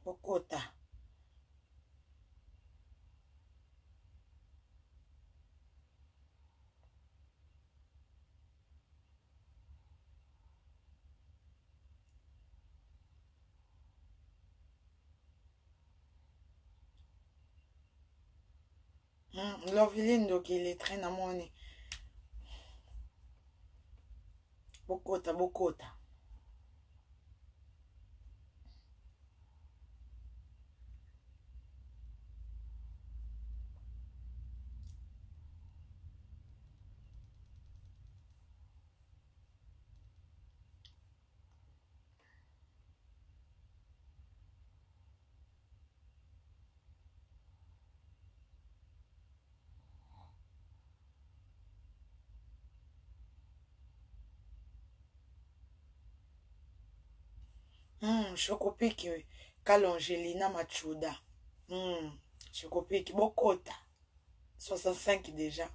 Bokota. Loveline donc il est très namoni. Bokota, bokota. Chocopiki, Calongelina Machuda. Chocopiki, bokota. 65 déjà.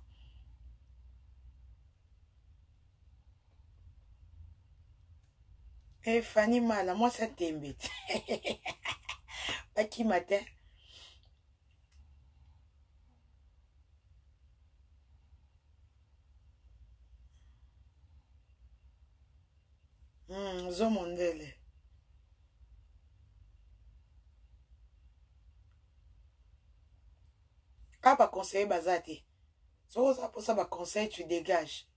Eh, Fanny Mala, moi ça t'embête. Pas qui matin. Zomondele. Ah, pas conseiller Bazate. Ça pour ça, bah, conseil, tu dégages.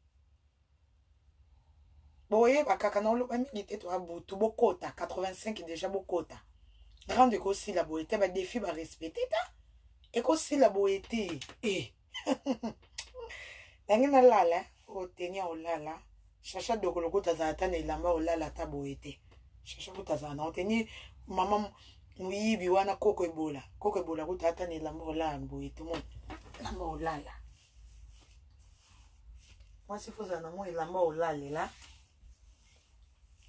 Boye, bah, kakana, on l'a mis, toi, boutou, bokota. 85 déjà, bokota. Grande aussi, la boété, bah, défi, bah, respecter, ta. Et aussi, la boété. Eh. Nangina lala, o tenia o lala. Chacha dokoloko tazata ne lamba o lala ta boété. Chacha kutazana, o teni, maman, muyibi wana koko ebola. Koko ebola kutata ne lamba o lala boété, mon. Lamba o lala. Moi, si vous en avez la mort là, là,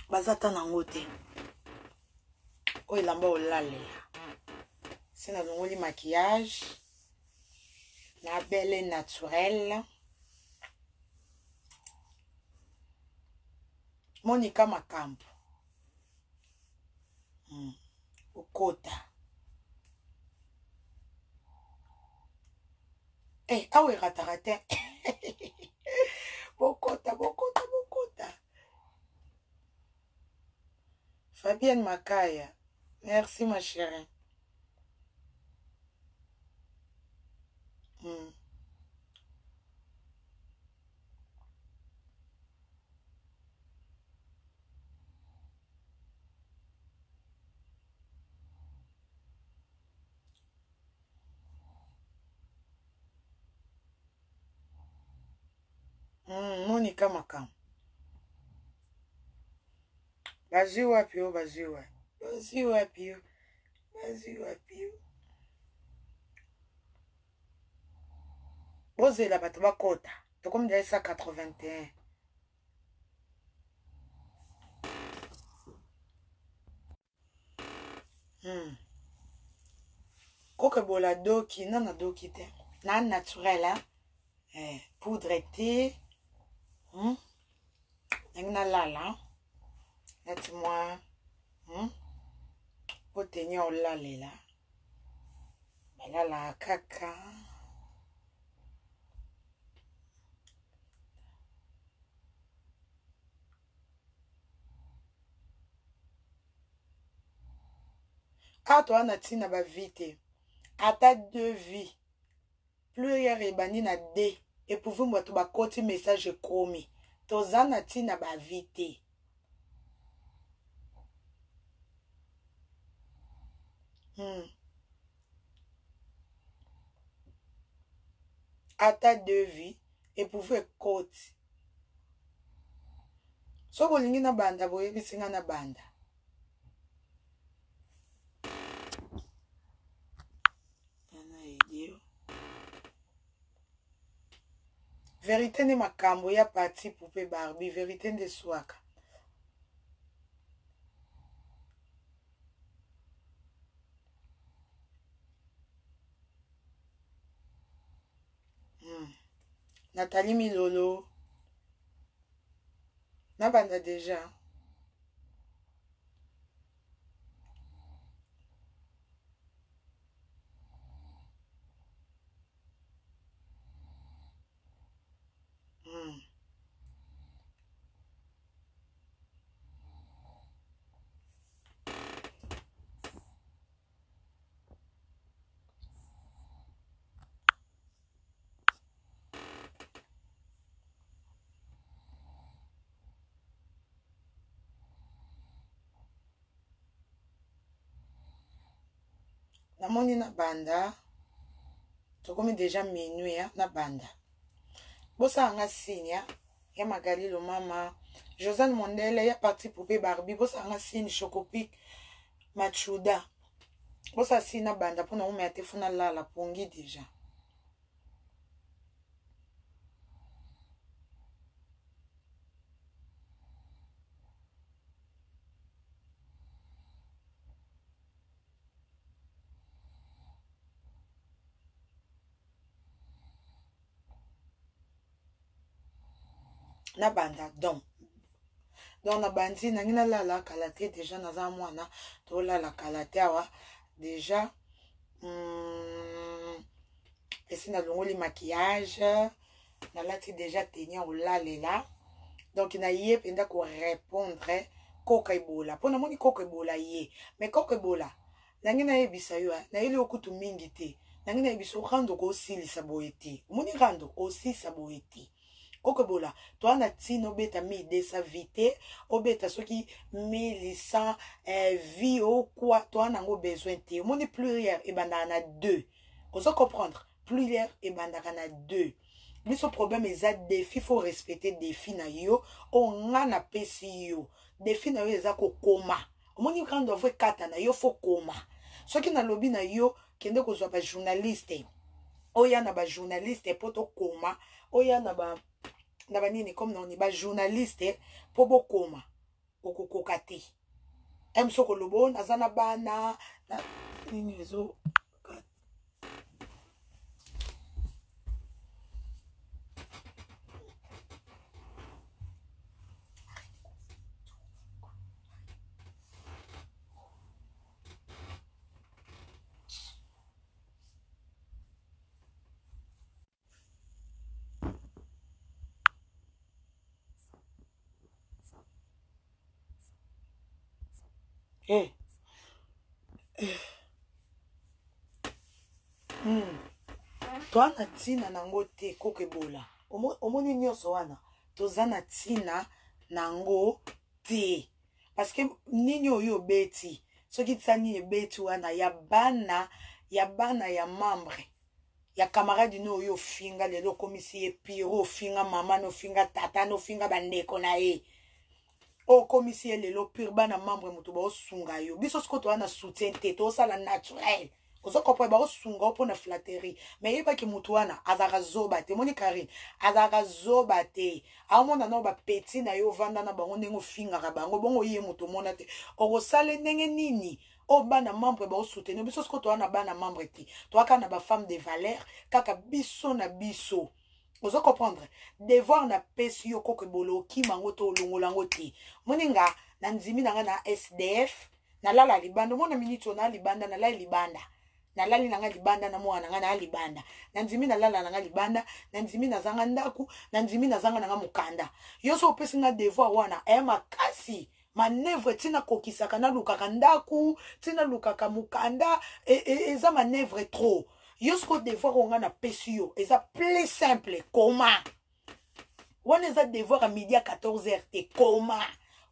bazata nangote. Oh, il a mort là, là. C'est dans le maquillage. La belle est naturelle. Monica Macampo. Okota. Eh, ah oui, ratarate. Bokota, bokota, bokota. Fabienne Makaya. Merci, ma chérie. Monica Macampo. Bazui wapi yo, bazui wapi. Bazui wapi yo. Bazui wapi yo. Bozela bato bakota. To comme déjà 181. Coque bola doki, non na doki te. Na naturel, hein. Poudre thé. Na lala. Laisse-moi. Pour tenir au lala là. Lala caca. Ah, toi, Natina va vite. À ta deux vies. Plus rien rebani na D. Et pour vous, moi, tu vas côté message commis. Toza Natina va vite. À ta deux vies. Et pour vous, côte. So bolingi na banda, boye bisinga na banda. Vérité ne makambo ya parti poupée Barbie. Vérité de swaka. Nathalie Milolo. Nabanda déjà. namoni na banda tokomi déjà minuit na banda bosa nga signe ya Magali lo mama Josiane Mondele ya parti poupée Barbie bosa nga signe Chocopic Machuda bosa si na banda pona ume atefuna lala pongi déjà na banda donc na bandi nangi na lala kalate déjà naza mwana to lala kalate awa déjà esi na longoli maquillage na lati déjà tenir olalela donc na ye penda ko répondre koka ebola pona moni koka ebola ye mais koka ebola nangi na yebisa yo na yeli okutu mingi te nangi na yebisa rando ko silisa boyeti moni rando aussi sa boyeti Koko bola, toi na tino beta mi de sa vite, o beta soki 1100 vie ou quoi, toi n'a besoin te. Mon pluriel et bandana 2. On se comprendre, pluriel et bandana 2. Mais ce problème est à défi, faut respecter défi na yo, on a pesi yo. Défi na yo est à koma. Mon y grand doit kata na yo faut koma. Ce qui na lobby na yo, qui ne soit pas journaliste. Oya na ba journaliste poto koma, oya na ba nini comme non ni ba journaliste po bokoma okokokati emsoko lobo nazana bana na nini zo Toi na tina nango te kokebola omoni nyonso wana toza na tina nango te parce que nini oyo beti soki tsani beti wana ya bana ya membre ya camarade no oyo finga lelo komisi e piro finga mama no finga tata no finga bandeko na e o komisi lelo pire bana membre mutu ba osunga yo biso sikoto wana soutien te to sala naturel ozo kopwe ba osunga po na flatterie mais yeba ki mutu wana azaka zoba te moni Karine azaka zoba te amona no ba petit na yo vanda na bango ndengo finga ka bango bongo ye mutu mona te o sale ndenge nini o bana membre ba soutenir biso sikoto wana bana membre te to aka na ba femme de valeur kaka biso na biso ozo comprendre devoir na pesi yo kokebolo ki mango to longolango te moninga na nzimi nanga na SDF na lala libanda mona minito na libanda na la libanda na lali nanga libanda na mwana nanga na libanda na nzimi na lala nanga libanda na nzimi na zanga ndaku na nzimi na zanga nanga mukanda yo so pesi nga devoir wana makasi manevre tina kokisaka na lukaka ndaku tina lukaka mukanda eza manevre trop yosko devoir onga na pesi yo eza plus simple comment wana eza devoir à midi à 14h te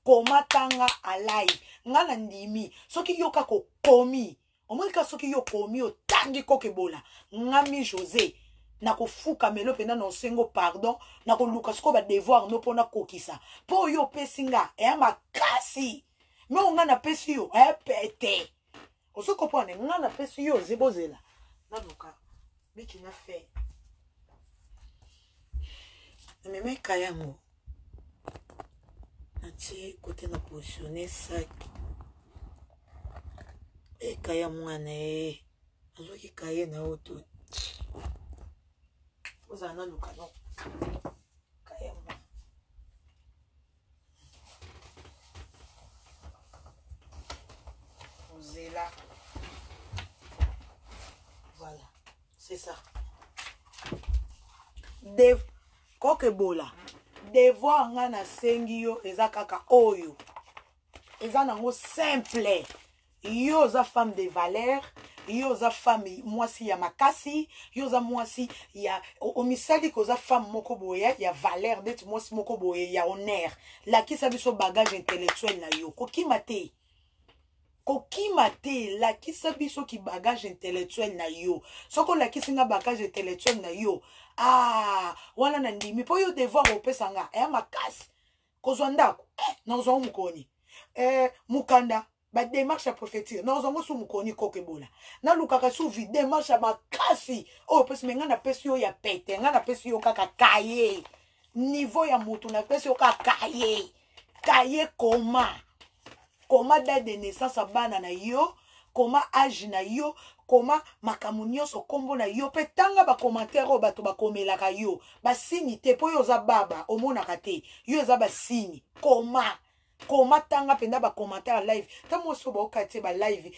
koma tanga à live ngana ndimi soki yoka ko komi omolika soki yo komi otangi kokebola ngami José na kofuka melo pena na osengo pardon na koluka siko ba devoir no pona kokisa po yo pesinga makasi me onga na pesi yo pete osoko pone ngana pesi yo zebozela na luka biki na fe na meme kayango na ti kote na positionner sac kaya mwana azoki kaye na oto oza na luka no kaya mwana ozela voilà c'est ça kokebola devoir nga na sengi yo eza kaka oyo eza nango simple yo za femme de valeur yo za femme mwasi ya makasi yo za mwasi ya omisali ko za femme moko boye ya valeur neti mwasi moko boye ya honneur la kisa biso bagage intellectuel na yo kokima te kokima te lakisa biso ki bagage intellectuel na yo soko lakisi nga bagage intellectuel na yo wana na ndimi po yo devoir opesa nga ya makasi kozwa ndako nazwa mukoni mukanda ba démarche prophétique nazwa ngosu mukoni kokebola na lukaka suvi démarche makasi pesi menga na pesi yo ya pete nga na pesi yo kaka kaye niveau ya mutu na pesi yo kaka kaye koma date de naissance bana na yo koma âge na yo koma makambo nyonso kombo na yo pe tanga ba commentaire o bato bakomelaka yo basini te po yo za baba omonaka te yo za basini koma tanga penda ba commentaire live tamo so ba okati ba live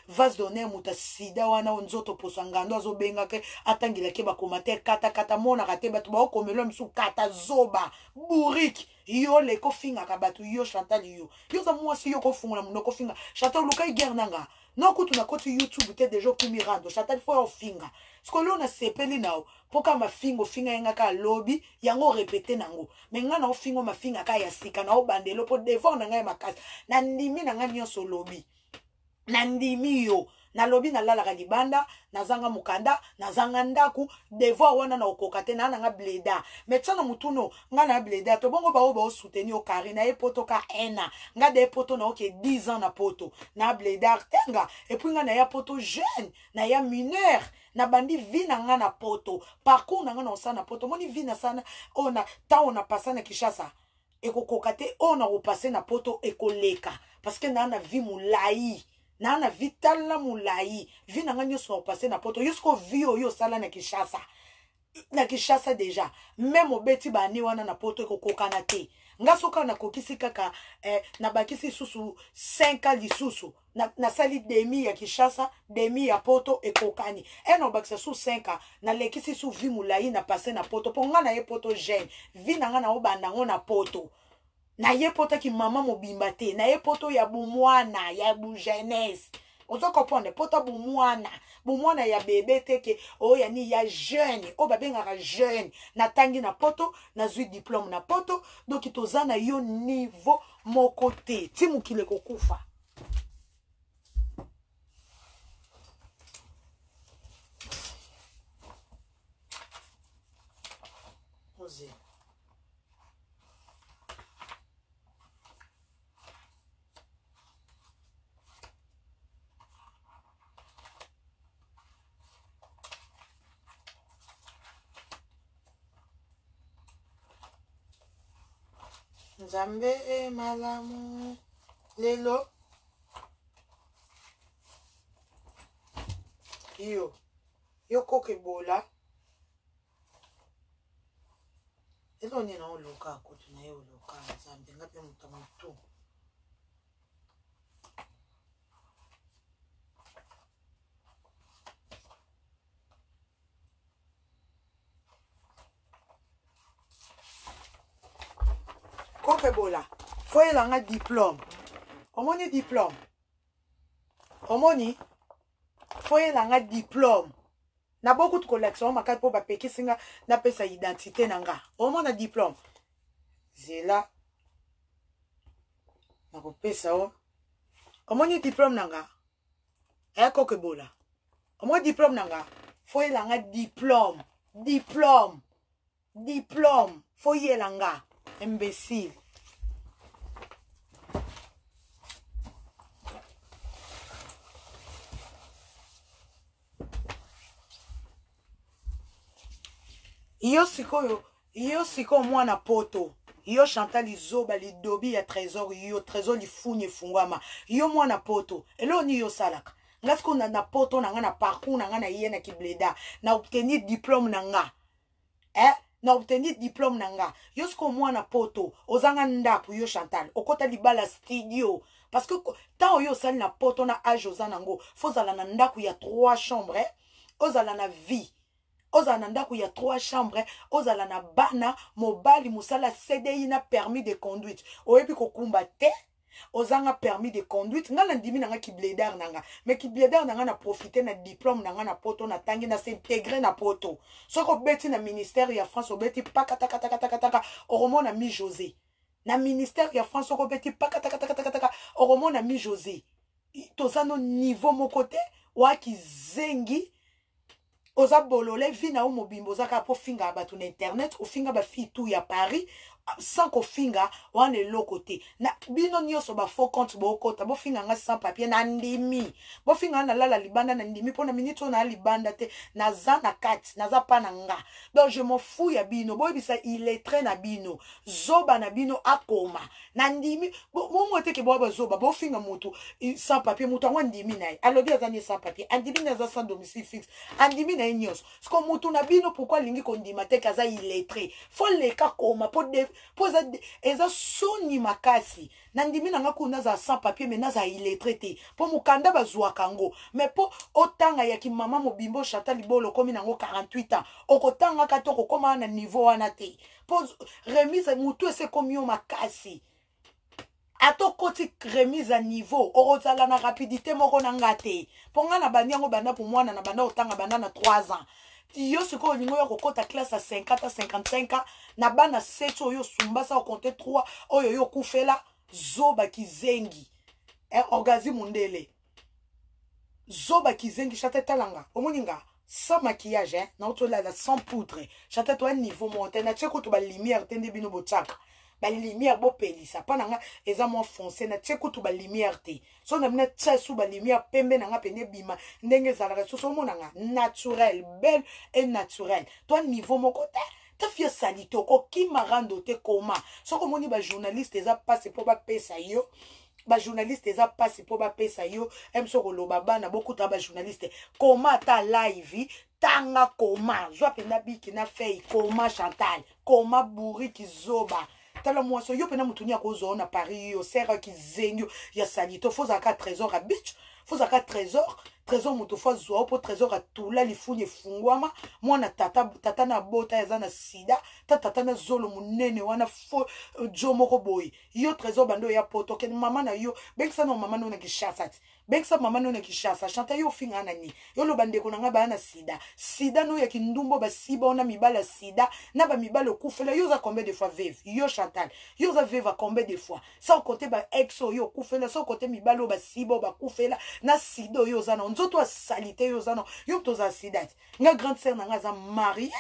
vase d'honneur muta sida wana onzoto posangando azobenga ke atangila ke ba commentaire kata mona kate bato ba okomelo msu kata zoba burik yo le kofinga ka bato yo Chantal yo za mwasi yo kofunga muno kofinga Chantal lukai guerre nanga non kutu na koti YouTube te déjà pour mirando Chantal fo ofinga skolo na sepeli nao poka mafingo finga yenga ka lobby yango répéter nango menga na ofingo mafinga ka ya sika na obandelo po devant na ngai makasi na ndimi na ngai nyonso lobby na ndimi yo na lobby na lala libanda na zanga mukanda na zanga ndaku devant wana na okokate na nga bleda metana mutuno nga na bleda to bongo ba o soutenir o kari na epoto ka ena nga de poto na oke 10 ans na poto na bleda tenga et puis nga na ya poto jeune na ya mineur na bandi vi na nga na poto parcours na nga na osana poto moni vi na sana ona ta ona passa na Kishasa ekokokate ona opase na poto ekoleka parce que na vi mulai na vital la mulai vi na nga nyoso opase na poto yusko vi yo sala na Kishasa déjà même obeti bani wana na poto ekokokana te nga soka na kokisi kaka na bakisi susu 5 ans lisusu na sali demi ya Kishasa demi ya poto ekokani eno bakisa su 5 ans na lekisi su vi mulai na passe na poto po nga na ye poto jeune vi na nga na obanda ngo na poto na ye poto ki mama mobimba te na ye poto ya bumwana ya bu jeunesse ozo comprendre poto bumwana ya bébé te ke ya ni ya jeune babengaka jeune na tangi na poto na zui diplôme na poto donc tozana yo niveau moko te ti mukile kokufa oze Nzambe malamu lelo yo kokebola elo ni na oloka kutu na yo oloka Nzambe ngape mutamutu kokebola foye langa diplôme omoni diplôme omoni foye langa diplôme na beaucoup de collection makati po bapekisinga na pesa identité nanga omona diplôme zela na kopesa omoni diplôme nanga kokebola omoni diplôme nanga foye langa diplôme foye langa imbécile iyo sikoyo mwana poto iyo Chantal lizoba lidobi ya trésor iyo trésor lifunye fungwama iyo mwana poto eloni yo salaka ngasiko na poto na nga na parcours na nga na yena kibleda na obtenir diplôme na nga na obtenir diplôme na nga yosko mwana poto ozanga ndaku yo Chantal okota libala studio parce que tant yo sali na poto na âge ozanango fozala na ndaku ya 3 chambres ozala na vie ozala na ndaku ya 3 chambres ozala na bana mobali musala CDI na permis de conduite oyebi kokumba te ozanga permis de conduite ngala ndimi nanga kibledar nanga mais kibledar nanga na profiter na diplôme nanga na poto na tangi na s'intégrer na poto soko beti na ministère ya France obeti pakata oromona mi José na ministère ya France soko beti pakata oromona mi José tozano niveau mon côté waki zengi oza bolole vina o mobimbo zaka po finga abatu na internet o finga ba fi tout ya Paris sans ko finga wane lokote na bino nyoso ba faux compte bo kota bo finga nga sans papier na ndimi bo finga na lala libanda na ndimi pona minito na libanda te na za na kati na za pa na nga donc je m'en fous ya bino bo bisa il est très na bino zoba na bino akoma na ndimi bo mote ke bo ba zoba bo finga mutu sans papier mutu wa ndimi na alobi azani sans papier andimi na za sans domicile fixe andimi na nyos sko mutu na bino pourquoi lingi kondima te kaza il est très faut le ka koma po de poza eza soni makasi na ndimi na nga kuna za sans papier mais naza illettré te po mukanda bazwa kango mais po otanga ya ki mama mobimbo chata libolo komi nango 48 ans okotanga katoko koma na niveau wana te po remise mutu ese komi yo makasi atokoti remise à niveau orozala na rapidité moko na ngate po nga na banyango banda pour moi na banda otanga banda na 3 ans yo siko olingo ya kokota classe à 50 à 55 ans na bana 7 oyo sumbasa o compter 3 oyo yo kufela zoba kizengi orgazi mundele zoba kizengi chata talanga omoninga sans maquillage na otola sans poudre chata to un niveau monté na tcheko to ba lumière tende bino botaka ba lumière bo pelisa pananga eza mo foncé na tcheko to ba lumière te so na mna tsasu ba lumière pembe na nga pene bima ndenge zalaka so monanga naturel belle et naturel toi niveau moko te ta fia salito ko ki marando te koma so ko moni ba journaliste eza passe po ba pesa yo ba journaliste eza passe po ba pesa yo emso ko loba bana beaucoup ta ba journaliste koma ta live tanga koma zo pena biki na fei koma Chantal koma bourri kizoba tala mwaso yo pena mutunia ko zo na Paris yo sera kizenyo ya salito foza ka trésor à beach foza ka trésor mutu fo zo po trésor a tula lifunye fungwama mwana tata na bota eza na sida tata na zolo munene wana fo jomo ko boy yo trésor bando ya poto ken mama na yo beksa no mama no na kishasa beksa mama no na kishasa chanta yo finga na ni yo lo bande ko na ngaba na sida no ya kindumbo ba siba na mibala sida na ba mibala kufela yo za combien de fois veve yo Chantal yo za veve combien de fois sans compter ba exo yo kufela sans compter mibala ba siba ba kufela na sido yo za nzoto a salité yo za no yo toza sidat nga grande sœur na nga za mariée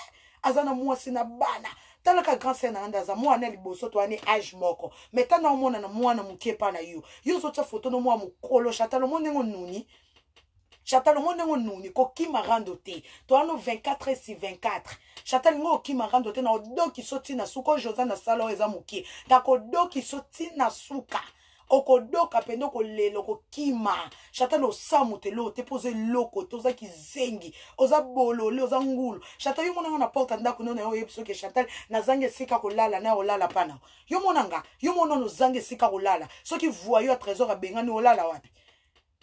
azana mwasi na bana talaka grand sœur na ndaza mwana liboso to ani age moko metana omona na mwana mukepa na yo zo tsa photo no mwa mukolo Chantal monengo nuni Chantal monengo nuni ko kima rando te to ano 24/24 Chantal ngo kima rando te na odoki soti na suko joza na salo eza mukie na ko doki soti na suka okodoka pendo ko lelo ko kima Chantal osamu te lo te pose loko toza kizengi oza bolole oza ngulu Chantal yo mona na porta ndako nona yo yebso ke Chantal na zange sika ko lala na olala pana yo monanga yo mona no zange sika ko lala soki voyo a trésor a bengani olala wapi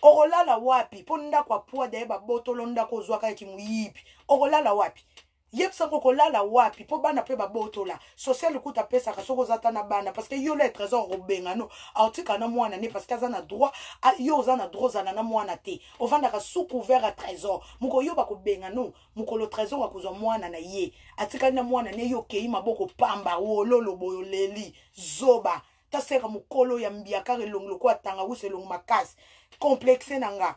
olala wapi ponda kwa poa de ba botolo ndako zwaka ki muyipi olala wapi yepsa ko lala wapi po bana pe ba botola social kuta pesa ka soko zata na bana parce que yo le trésor obenga no autika na mwana ne parce que azana droit yo zana droit zana na mwana te ovanda ka sous couvert à trésor muko yo ba ko benga no muko lo trésor akuzwa mwana na ye atika na mwana ne yo kei maboko pamba wololo boyoleli zoba ta sera mukolo ya mbiaka relonglo ko atanga uselong makasi complexe nanga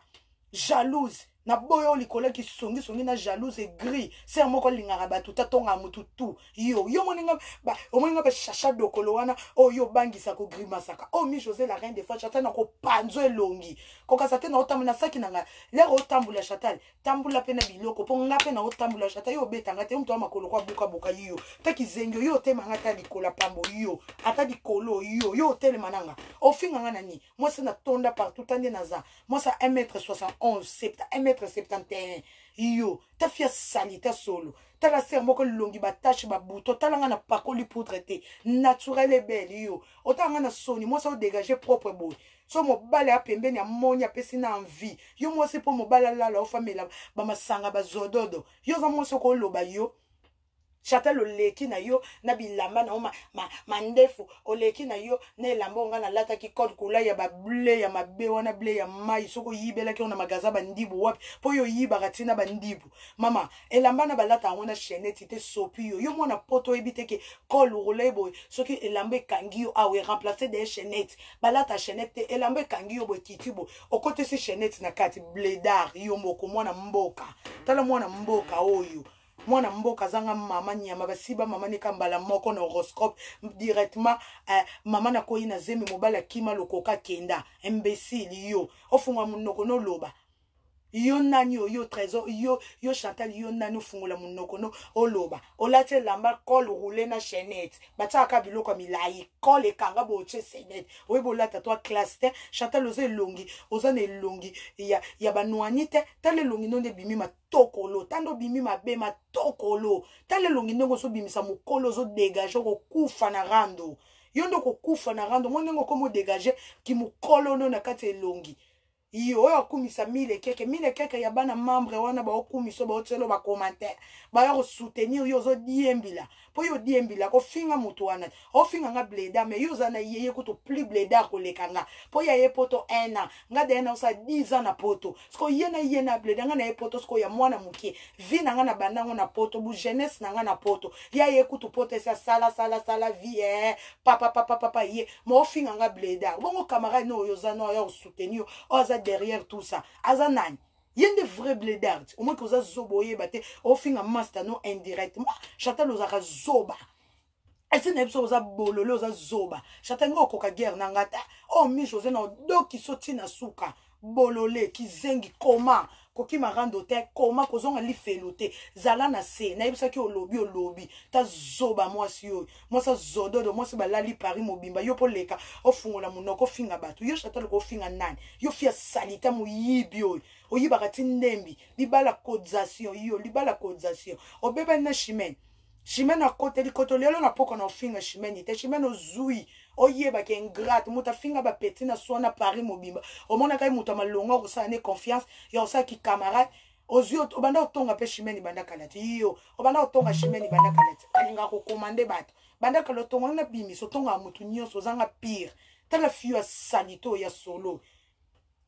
jalouse na boyo likolo ki songi na jalouse et gris c'est moko lingara batu tatonga mutu tu yo moninga ba omoninga ba chacha dokolo wana o yo bangisa ko grimasaka o mi José la reine des fois chata na ko panzo elongi ko kasate na otamuna saki nanga le otambula Chantal tambula pena biloko po nga pena otambula Chantal yo betanga te mtu amakolo kwa buka yo taki zengo yo te mangata likola pambo yo ata likolo yo tele mananga o finga ngana ni moi c'est na tonda partout tande naza moi ça 1m71 1m71 yo ta fia salita solo ta la ser moko longi ba tache ba buto ta langa na pakoli poudre te naturel et belle yo otanga na soni moi ça o dégager propre boy so mo bale a pembeni ya monya pesi na envie yo moi c'est pour mo bala la o famela ba masanga ba zododo yo za moi so ko loba yo Chantal oleki na yo na bilamba na mandefu oleki na yo na elamba nga na lata ki code kula ya ba blé ya mabe wana blé ya mai soko yibela ki na magaza bandibu wapi po yo yiba katina bandibu mama elamba na balata ngona chaînette te sopi yo mona poto ebite ke col roulé boy soki elamba kangi yo awe remplacer des chaînettes balata chaînette elamba kangi yo boy titibo okote se chaînette na kati blédard yo moko mwana mboka tala mwana mboka oyo mwana mboka zanga mama nyama basiba mama ne kambala moko na horoscope directement mama na koyi na zemi mobala kima lokoka kenda imbécile yo ofunga munoko no loba yo nani yo trésor yo Chantal yo nani fungula munoko no oloba olate lamba col roulé na chaînette bataka biloko milai col ekanga boche chaînette oyebo lata toi classe te Chantal oze longi ozane longi ya banouanite tale longi no de bimi matokolo tando bimi mabe matokolo tale longi ndongo so bimisa mukolo zo dégager ko kufa na rando yondo ko kufa na rando monengo komo dégager ki mukolo no na kati elongi yo akumisa mille keke ya bana membre wana ba okumiso ba otelo ba commentaire ba yo soutenir yo zo diembila po yo diembila ko finga mutu wana o finga nga bleda me yo zana yeye kuto plus bleda ko lekanga po ya ye poto 1 an nga de na sa 10 ans na poto sko yena bleda nga na ye poto sko ya mwana mukie vina nga na bandango na poto bu jeunesse na nga na poto ya ye kuto poto sa sala vie papa ye mo finga nga bleda bongo camarade no yo zana yo soutenir o za derrière tout ça azanani yende vrai blédard au moins que vous zoboye bate au fin en master non indirectement Chantal ozaka zoba ese na biso oza bololo oza zoba Chantal ngo koka guerre na ngata o mi josé na doki soti na suka bolole kizengi koma koki marando te koma kozonga lifelote zala na se na yebisa ki olobi ta zoba mwasi yo mwasa zododo mwasi balali Paris mobimba yo po leka ofungola munoko finga batu yo Chantal ko finga nani yo fia salita muyibi yo oyibaka tindembi libala cotisation yo libala cotisation obeba na chimene akote likoto lelo na poko na ofinga chimene te chimene ozui oyeba ke ingrate muta finga ba petit na sona Paris mobimba omona kai muta malonga ko sa ne confiance ya osa ki camarade ozui obanda otonga pe chimene banda kalati yo obanda otonga chimene banda kalati alinga ko commander bato banda kalotonga na bimi so tonga mutu nyonso zanga pire tala fiyo sanito ya solo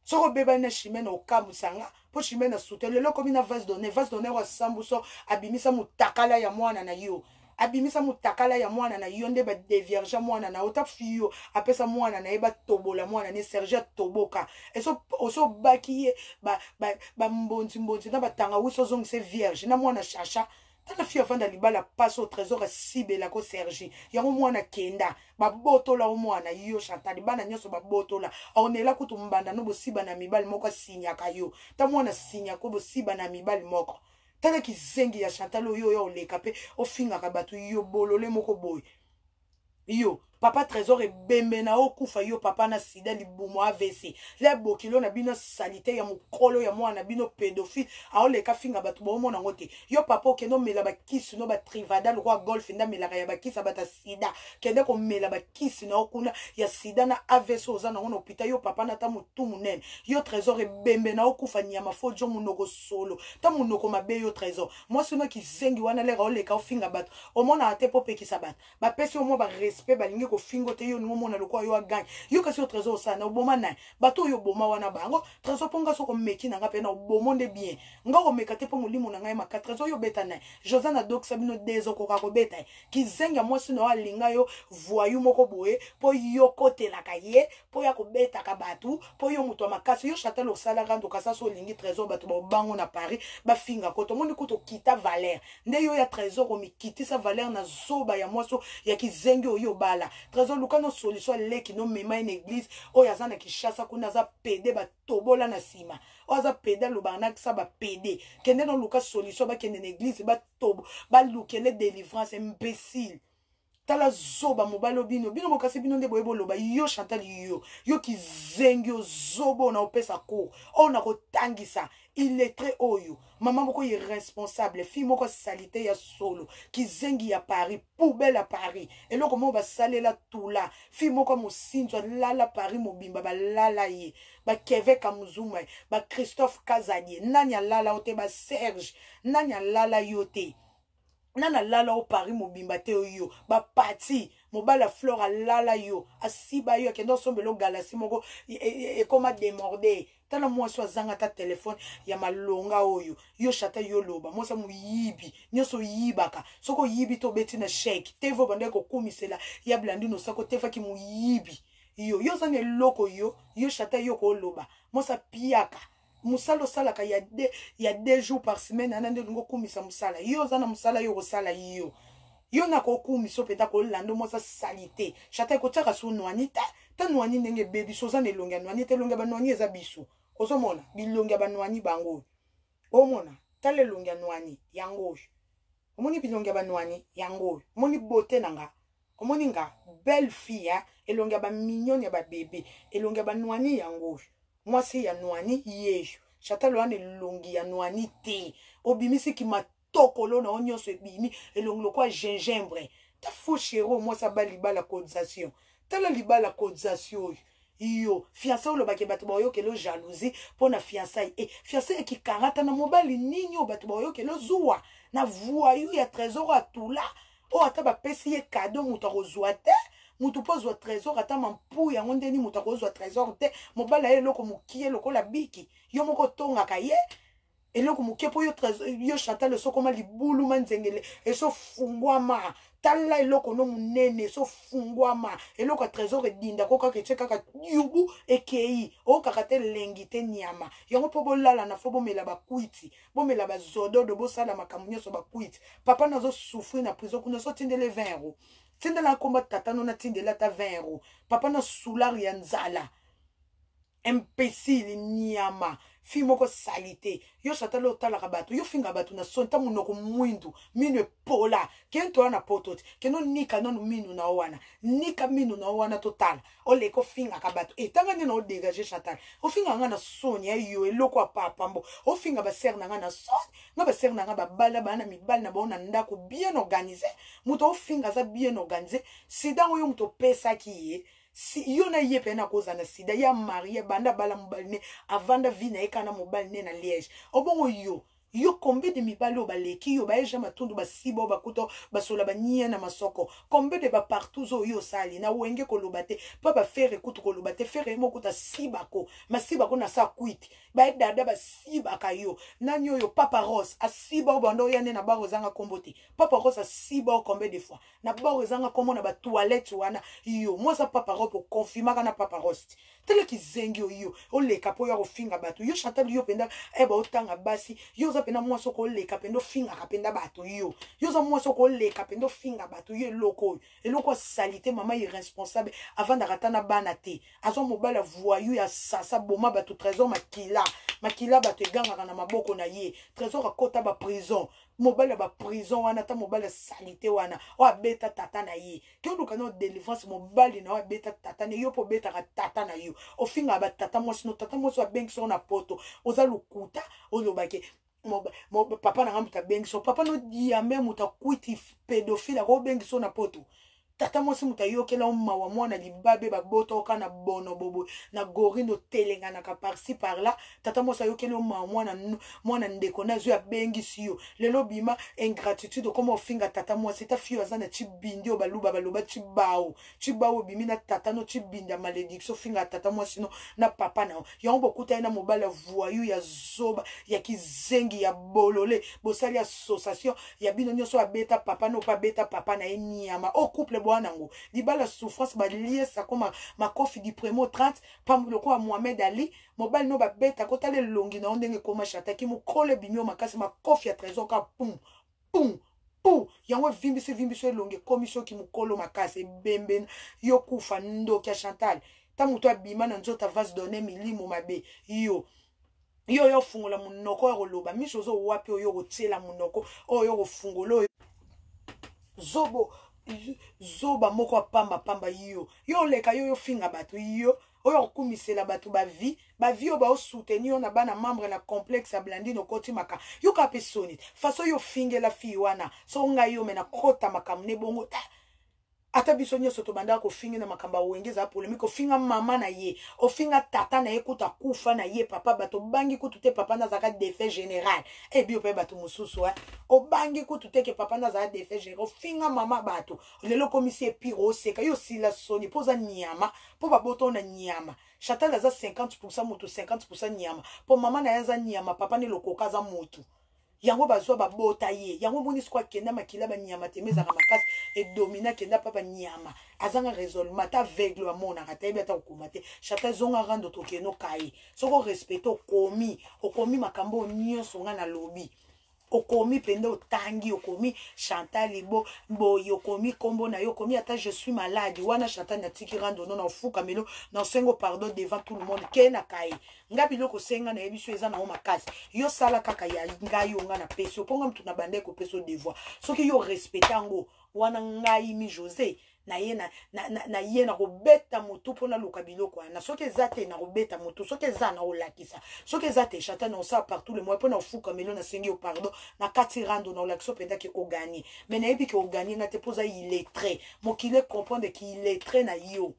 soko beba na chimene okamusanga po chimene soutele lelo komi na vase donner wa sambuso abimisa mutakala ya mwana na yo abimisa mutakala ya mwana na yo nde ba devierge mwana na ota fiyo apesa mwana na eba tobola mwana ne Serge toboka eso oso bakiye ba mbonzi na batanga wiso zong se vierge na mwana chacha tala fiyo fanda libala passe au trésor a sibela ko Serge yango mwana kenda babotola o mwana yo Chantal bana nyoso babotola onela kutu mbanda no bosiba na mibali moko sinyaka yo ta mwana sinya ko bosiba na mibali moko tala kizengi ya Chantal yo oleka pe ofinga ka batu yo bolole moko boy yo papa trésor e bembe na okufa yo papa na sida libumo AVC le bokilo na bino salite ya mukolo ya mwana bino pédophile aoleka finga batu bomona ngote yo papa okendo mela bakisi no ba trivadal roi golf nda mela ya bakisa bata sida kende ko mela bakisi na okuna ya sida na AVC ozana ngona hôpital yo papa na ta mutu munene yo trésor e bembe na okufa nyama fojo munoko solo ta munoko mabe yo trésor moi sino kizengi wana le aoleka ofinga batu omona ate popekisa batu ba pesi omo ba respect balingi ko fingo te yo ngo mona lokwa yo aganye yo kasi yo trésor sana oboma na bato yo boma wana bango trésor ponga soko meki na ngape na obomonde bien nga ko meka te po molimo na ngai maka trésor yo beta na Josana Doc Sabino dezo ko ka ko beta kizenga mwasi no alinga yo voyou moko boye po yo kotela ka ye po ya ko beta ka batu po yo muto makasi yo Chantal osala rando kasa so lingi trésor bato ba bango na Paris ba finga ko to moni kuto kita valeur nde yo ya trésor ko mikiti sa valeur na zoba ya mwaso ya kizengi oyo bala trésor lukano solution leki no mema une église oya zana kishasa kuna za pede ba tobola na sima oza pede lubana kisa ba pede kende no luka solution ba kende na église ba tobo ba lukele délivrance imbécile tala zoba mobalo bino mokasi bino nde boyebo loba yo Chantal yo kizengi yo zobo na opesa ko ona ko tangisa il est très oyo maman moko irresponsable fille moko salite ya solo kizengi ya Paris poubelle à Paris eloko mo ba salela tula fille moko mosinzo lala Paris mobimba ba lala ye ba Keve Kamuzuma ba Christophe Kazadier nanya lala ote ba Serge nanya lala yote nana lala o Paris mobimba te yo ba parti mobala fleur a lala yo asiba yo kendo sombelo galasi moko e koma démordé tala moi so zanga ta téléphone ya malonga oyo yo chata yo loba moi sa muyibi nyoso yibaka soko yibi to beti na shake tevo bande ko kumisela ya blandi no sako tefa ki muyibi yo zane loko yo chata yo ko loba moi sa piaka musalo salaka ya 2 jours par semaine anande ngo kumisa musala yo zana musala yo sala yo na ko kumisa peta ko lando mo sa salite chata ko tsaka su nwani ta nwani ndenge baby so zana elonga nwani te longa ba nwani eza biso ozomona bilonga ba nwani bango omona tale longa nwani yango omoni bilonga ba nwani yango omoni beauté nanga omoni nga belle fille elonga ba mignon ya ba bébé elonga ba nwani yango moi c'est ya nwani yejo chata lo ane longi ya nwani te obimisi ki matokolo na onyoso ebimi elonglo kwa gingembre ta fou chéro moi ça ba libala cotisation tala libala cotisation yo fiancé lo bake bato boyo ke lo jalousie pona fiancé fiancé ki karata na mobali ninyo bato boyo ke lo zuwa na voyou ya trésor atula o ata ba pesi ye cadeau muto rozwa te mutu pozwa trésor ata mampu yango ndeni mutu akozwa trésor te mobala ye eloko mokie lokola biki yo moko tongaka ye eloko mokie po yo trésor yo chata le sokoma libulu manzengele eso fungwama tala eloko no munene so fungwama eloko trésor edinda ko kaka tche kaka yubu ekei o kaka te lengi te nyama yango po bolala na fo bomela bakuiti bomela bazododo bosala makambo nyonso bakuiti papa nazo souffrir na prison kuna so tindele 20 euros tindela komba tata no na tindela ta 20 euros papa na soulari ya nzala imbécile nyama fi moko salite yo chata lo tala kabato yo finga bato na sonta munoko mwindu minu pola kento na potot keno nika no minu na wana nika minu na wana total ole ko finga kabato etanga ni no dégager chata o finga nga na sonia yo eloko apapa mbo o finga ba ser na nga na son nga ba ser na nga ba bala bana mibal na bona ndako bien organisé muto o finga za bien organisé sidango yo muto pesa ki si yo na ye pena koza na sida ya marie banda bala mobali ne avanda vina ekana mobali ne na Liège obongo yo combien de mibali o baleki yo ba eja matundu ba sibo ba kuto ba sola ba nia na masoko combien de ba partout zo yo sali na wenge ko lobate pa ba faire kutu ko lobate faire mo kuta sibako masibako na sa kuiti ba dada ba sibaka yo nanyo yo papa Ross a sibo bando ya ne na ba rozanga kombote papa Ross a sibo combien de fois na ba rozanga komo na ba toilette wana yo moi ça papa Ross pour confirmer kana papa Ross tele ki zengi yo o le kapo ya ofinga batu yo chantal yo penda eba otanga basi yo za pena mwa soko le kapendo finga kapenda batu yo za mwa soko le kapendo finga batu yo eloko salite mama irresponsable avant d'aratana banate azo mobala voyou ya sasa boma batu trésor makila batu eganga na maboko na ye trésor akota ba prison mobile ba prison wana ta mobile salite wana o abeta tata na ye kendo kana délivrance mobile na o abeta tata na yo po beta ka tata na yo o finga ba tata mo sino tata mo so bengi so na poto oza lukuta o lobake papa na ngamuta bengi so papa no diambe muta kuiti pédophile ko bengi so na poto tata mwasi muta yokela mawa mwana libabe baboto kana bono bobo na gorindo telenga na kaparsi par là tata mwasi yokela mawa mwana ndeko na zo ya bengi siyo lelo bima ingratitude comme ofinga tata mwasi ta fio azana chibindi o baluba baloba chibao bimi na tata no chibinda malédiction finga tata mwasi no na papa na yango bokuta na mobala voyou ya zoba ya kizengi ya bolole bosali association ya bino nyoso abeta papa no pa beta papa na enyama o couple boanango libala souffrance ba lié ça comme ma kofi du primo 30 pam le ko Mohamed Ali mobile no ba beta ko tale longi na ndenge ko machata ki mu kole bimio makasi ma kofi ya trésor ka pum yango vimbiso longi commission ki mu kolo makasi bemben yo kufa ndo kia Chantal ta muto abima na nzota vas donner milimo mabe yo fungola munoko ya koloba mishozo wapi oyo kotiela munoko oyo kofungolo zoba moko pamba yo leka yo finga batu yo oyo kumisela batu ba vie o ba soutenir na bana membre na complexe ya Blandine okoti maka yo ka pesoni faso yo finge la fi wana so nga yo mena kota makamne bongo ata biso nyonso tobanda kofinga na makamba wengeza polémique ofinga mama na ye ofinga tata na ye kuta kufa na ye papa bato bangi kutu te papa na zaka défait général e bio pe bato mususu obangi kutu te ke papa na zaka défait général ofinga mama bato lelo komisi epiro oseka yo sila soni poza nyama po baboto na nyama Chantal aza 50% moto 50% nyama po mama na yaza nyama papa ne lokoka za moto yango bazwa babota ye yango moni skwa kenda makila ba nyama temeza ka makasi e domina kenda papa nyama azanga raisonnement ta aveugle amona kata ebe ta kokomate Chantal zonga rando tokeno kai soko respecte okomi makambo nyonso nga na lobi okomi pende otangi okomi Chantal libo boy okomi kombo na yo okomi ata je suis malade wana Chantal na tiki rando non na fuka melo na sengo pardon devant tout le monde kena kai ngabi loko senga na yebiso eza na o makasi yo sala kaka ya ngai yo nga na peso ponga mtu na bande ko peso devoir soki yo respectango wana ngai mi José na ye na robeta motu pona luka biloko na soki ezate na robeta motu soki eza na olakisa soki ezate Chantal na osa partout le mois pona ofuka melo na sengi o pardon na kati rando na olakisa penda ke o gagner mais na yebi ke o gagner ngate poza illettré mokile comprendre ki illettré na yo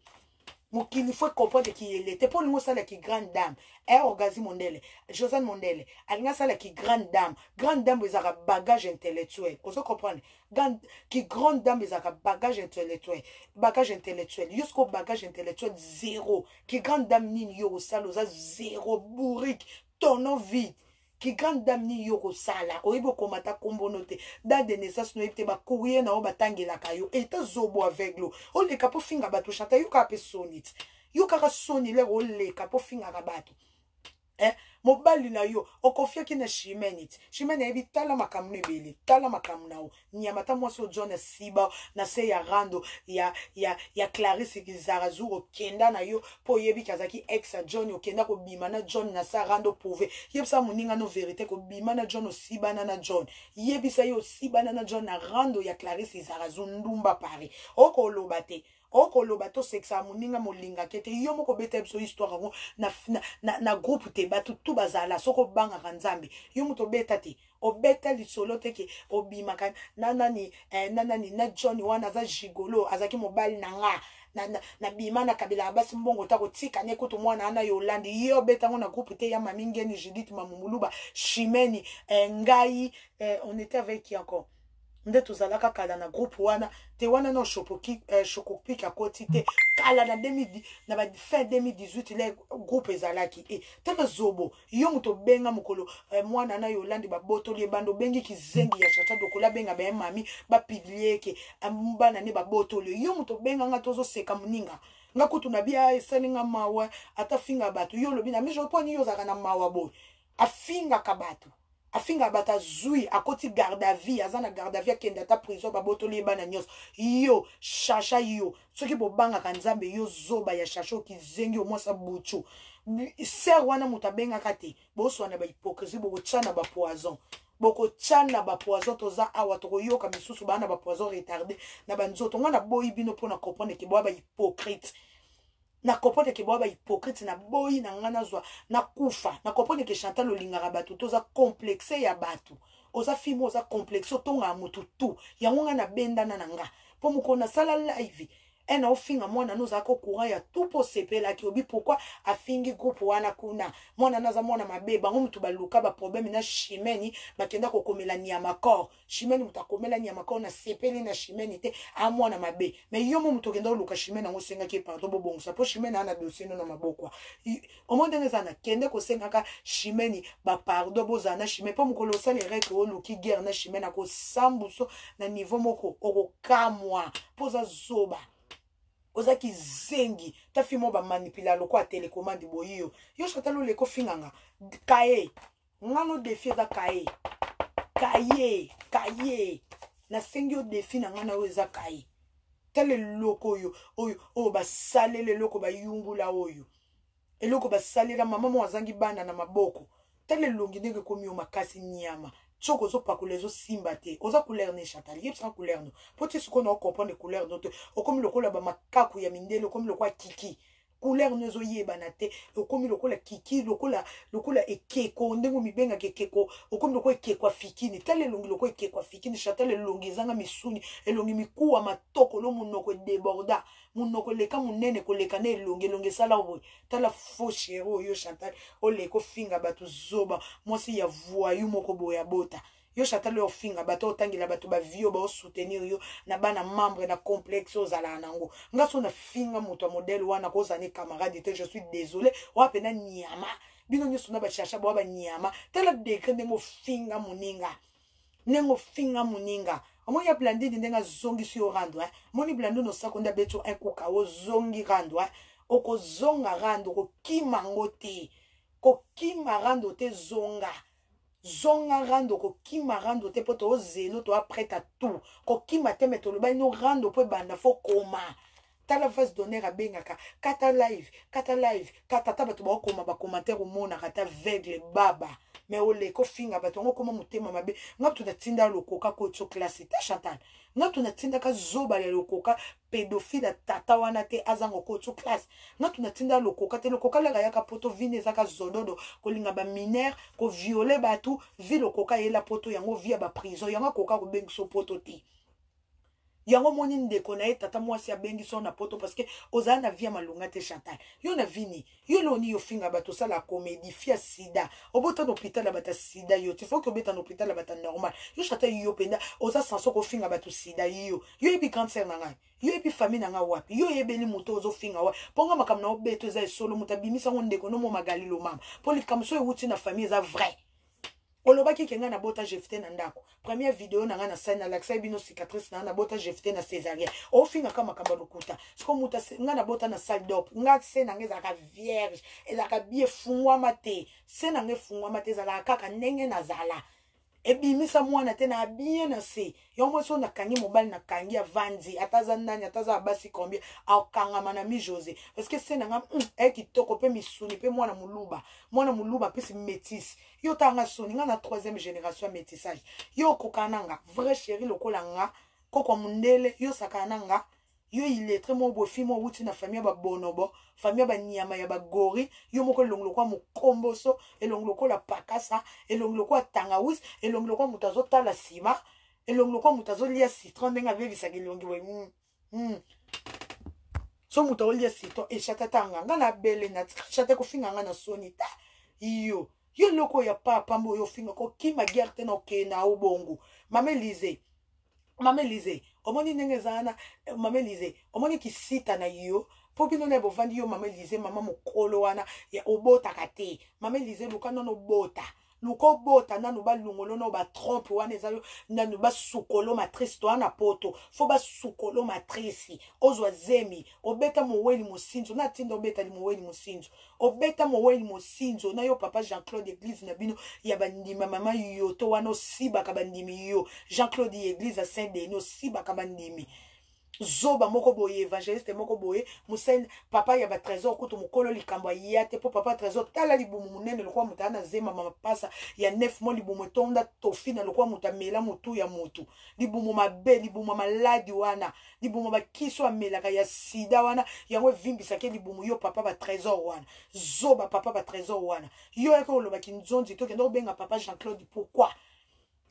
il faut comprendre qu'il était pour nous ça la qui grande dame et Orgazi Mondele Josiane Mondele alinga ça la qui grande dame ils ont un bagage intellectuel vous comprenez qui grande dame ils ont un bagage intellectuel jusqu'au bagage intellectuel zéro qui grande dame ni yo salo za zéro bourrique ton vide qui grande dame ni yoko sala oyibo komata kombo note date de naissance no ete ba courrier na o batangela kayo eta zobo aveglo o le kapo finga bato Chantal yo ka pe sonit yo ka soni le o le kapo finga ka bato mobali na yo okofia ki na shimenit shimene ebi tala makamune bele tala makamuna o nyamata mwaso John Siba na se ya rando ya Clarisse Kizarazu okenda na yo po yebi kazaki ex John okenda ko bimana John na sa rando prouver yebisa muninga no vérité ko bimana John Siba na John yebisa yo Siba na John na rando ya Clarisse Kizarazu ndumba Paris okolobate okoloba to sexa muninga molinga kete yo moko beta biso histoire ngo na groupe te batu tu bazala soko banga kanzambe yo muto beta te obeta lisolo te ke obimaka nanani na John wana za jigolo azaki mobali nanga na bima na kabila basi mbongo ta kotika ne kutu mwana ana Yolandi yo beta ngo na groupe te ya mamingeni Judith Mamumuluba Chimeni ngai on était avec qui encore nde tozalaka kala na groupe wana te wana no chokopi ka koti te kala na 2010 na ba fin 2018 le groupe ezalaki tena zobo yo muto benga mukolo mwana na Yolandi ba botoli bando bengi kizengi ya chacha dokola benga ba mami ba publier ke ambana ne ba botoli yo muto benga nga tozo seka muninga nga kutu na bia eselinga mawa ata finga batu yo lobi na mijo poni yo zaka na mawa boy afinga kabatu afinga bata zui akoti garde à vie azana garde à vie kenda ta prison ba botoli bana nyos yo chacha yo soki bo banga kanzambe yo zoba ya chacho kizengi omosa buchu ser wana mutabenga kate bo swana ba hypocrisie bo chana ba poison boko chana ba poison toza awa to yoka misusu bana ba poison retardé na banzoto ngana boyi bino pona comprendre ke bo ba hypocrite na kopone ke boba hypocrite na boyi na ngana zwa na kufa na kopone ke Chantal olingaka batu toza complexe ya batu oza fimo oza complexe tonga mutu tu yango ngana benda na nga po mukona sala live ena ofinga mwana noza ko courant ya tout po sepela ki obi pourquoi afingi groupe wana kuna mwana naza mwana mabeba ngo mutu baluka ba problème na Chimeni bakenda ko komela nyama corps Chimeni mutakomela nyama corps na sepeli na Chimeni te a mwana mabe mais yo mo mutu kenda luka Chimeni ngo senga ki pardon bobongo sa po Chimeni ana dossier no na maboko omonde ngezana kende ko senga ka Chimeni ba pardon bozana Chimeni po mukolo sale rek o luki guerre na Chimeni ko sambuso na niveau moko okokamwa poza zoba ozaki zengi ta fimo ba manipula loko a télécommande boyo yo Chantal le ko finganga kaye ngano défi za kaye na sengi o défi na ngana weza kaye tele loko yo oyo ba salele loko ba yungula oyo eloko ba salela mama mo azangi bana na maboko tele longi ndenge komi o makasi nyama choko zo pakule zo simba te oza couleur ne Chantal yep sans couleur no poti suko na comprendre couleur no te o comme le kola ba makaku ya mindele comme le kwa kiki couleur nozo yebana te okomi lokola kiki lokola ekeko ndengo mibenga kekeko okomi lokola ekeko fikini tele elongi lokola ekeko fikini chatel elongi ezanga misuni elongi mikuwa matoko lo munoko deborda munoko leka munene koleka na elongi sala oboy tala faux chéri oyo Chantal oleko finga batu zoba mwasi ya voyou moko boya bota yo Chantal yo finga bato otangila bato ba vio ba soutenir yo na bana membre na complexe ozala nango ngaso na finga moto modèle wana ko zane camarade te je suis désolé wa pena nyama bino nyo suna ba chacha ba nyama tala dekre ndengo finga muninga omo ya Blandine ndenga zongi si orando moni Blandine no sakonda beto ekuka o zongi rando oko zonga rando ko kimango te zonga rando ko kima rando te poto ozeno to après ta tout ko kima te meto ba no rando po banda fo koma tala face donner a bengaka kata live kata bato ba koma ba commentaire mona kata vegle baba mais ole ko finga bato ngo koma mutema mabe ngaptu na tinda lokoka ko tso classe ta Chantal ngaptu na tinda ka zoba le lokoka pédophile tata wana te azango ko tso classe ngaptu na tinda lokoka te lokoka la yaka poto vine zaka zododo ko linga ba mineur ko violer batu vi lokoka yela poto yango via ba prison yango koka ko bengso poto te yango moni ndeko na tata mwasi abengi so na poto parce que ozana na via malunga te Chantal yo na vini yo loni yo finga bato sala comédie fia sida obota no hôpital la bata sida yo il faut que obeta no hôpital la bata normal yo Chantal yo penda oza sanso ko finga bato sida yo ebi cancer na ngai yo ebi famille na nga wapi yo ebeli moto ozo finga wa ponga makam na obeto za solo mutabimisa ngo ndeko no mo magalilo mama poli kamso euti na famille za vrai olobaki kenga na bota jefte na ndako première vidéo na nga na scène na laksa bino cicatrice na bota jefte na césarienne ofinga kama kamba lokuta siko muta nga na bota na salle d'op nga se na ngeza ka vierge elaka bie fungwa mate se na nge fungwa mate zala kaka ndenge na zala ebimisa mwana te na bien na se yo mweso na kangi mobile na kangi avandi ataza ndani ataza basi combien akangama na mi José parce que se na nga kitoko pe misuni pe mwana muluba pe si métis yo tanga soni nga na 3e génération métissage yo kokananga vrai chéri lokola nga koko mundele yo sakananga yo illettré mo bofi mo wuti na famille ba bonobo famille ba nyama ya ba gori yo moko longlo kwa mukomboso elonglo ko la pakasa elonglo kwa tangawis elonglo kwa mutazo tala sima elonglo kwa mutazo lia citron ndenga bebi sakilongi we so mutazo lia citron e chatatanga nga na bele na chata ko finga nga na sonita yo loko ya papa mbo yo finga ko kima gerte no ke na ubongo Mama Elise omoni nenge zana Mama Elise omoni kisita na yo popino na bovandi yo Mama Elise mama mokolo wana ya obota kate Mama Elise lukano no bota luko bota nanu ba lungolo no ba trompe wana ezayo nanu ba sukolo matrice to ana poto fo ba sukolo matrice ozwa zemi obeta moweni mosinzo na tinda obeta li moweni mosinzo obeta moweni mosinzo na yo papa Jean-Claude Église na bino ya bandima mama yo to wana osiba ka bandimi yo Jean-Claude Église à Saint-Denis osiba ka bandimi zoba moko boye évangéliste moko boye musen papa ya ba trésor kutu mukolo likambo yate po papa trésor tala libumu munene lokwa mutana zema mama pasa ya 9 mo libumu tonda tofina lokwa mutamela mutu ya mutu libumu mabe libumu maladi wana libumu bakiso amelaka ya sida wana yango vimbisa ke libumu yo papa ba trésor wana zoba papa ba trésor wana yo yako lobaki nzonzi to kendo benga papa Jean-Claude pourquoi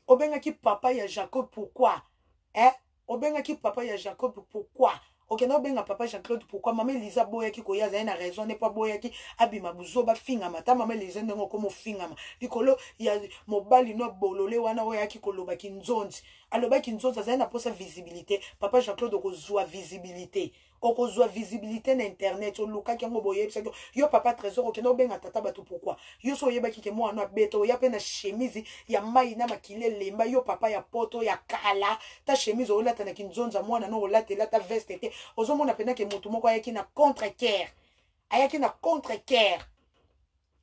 obenga ki papa ya Jacob pourquoi obenga ki papa ya Jacob pourquoi ok na obenga papa Jean-Claude pourquoi Mama Elisa boya ki koya za na raison n'est pas boya ki abima buzoba finga mata Mama Elisa ndengo komo finga ma likolo ya mobali no bolole wana oya ki koloba ki nzonzi aloba ki nzonzi za na posa visibilité papa Jean-Claude okozwa visibilité okozwa visibilité na internet oluka ki ngo boye yo papa trésor ok na obenga tata bato pourquoi yo so yeba ki ke mwana beto ya pe na chemise ya mai na makile lemba yo papa ya poto ya kala ta chemise olata na kinzonza mwana no olata ta veste te ozomona pena ke mutu moko ayaki na contre-cœur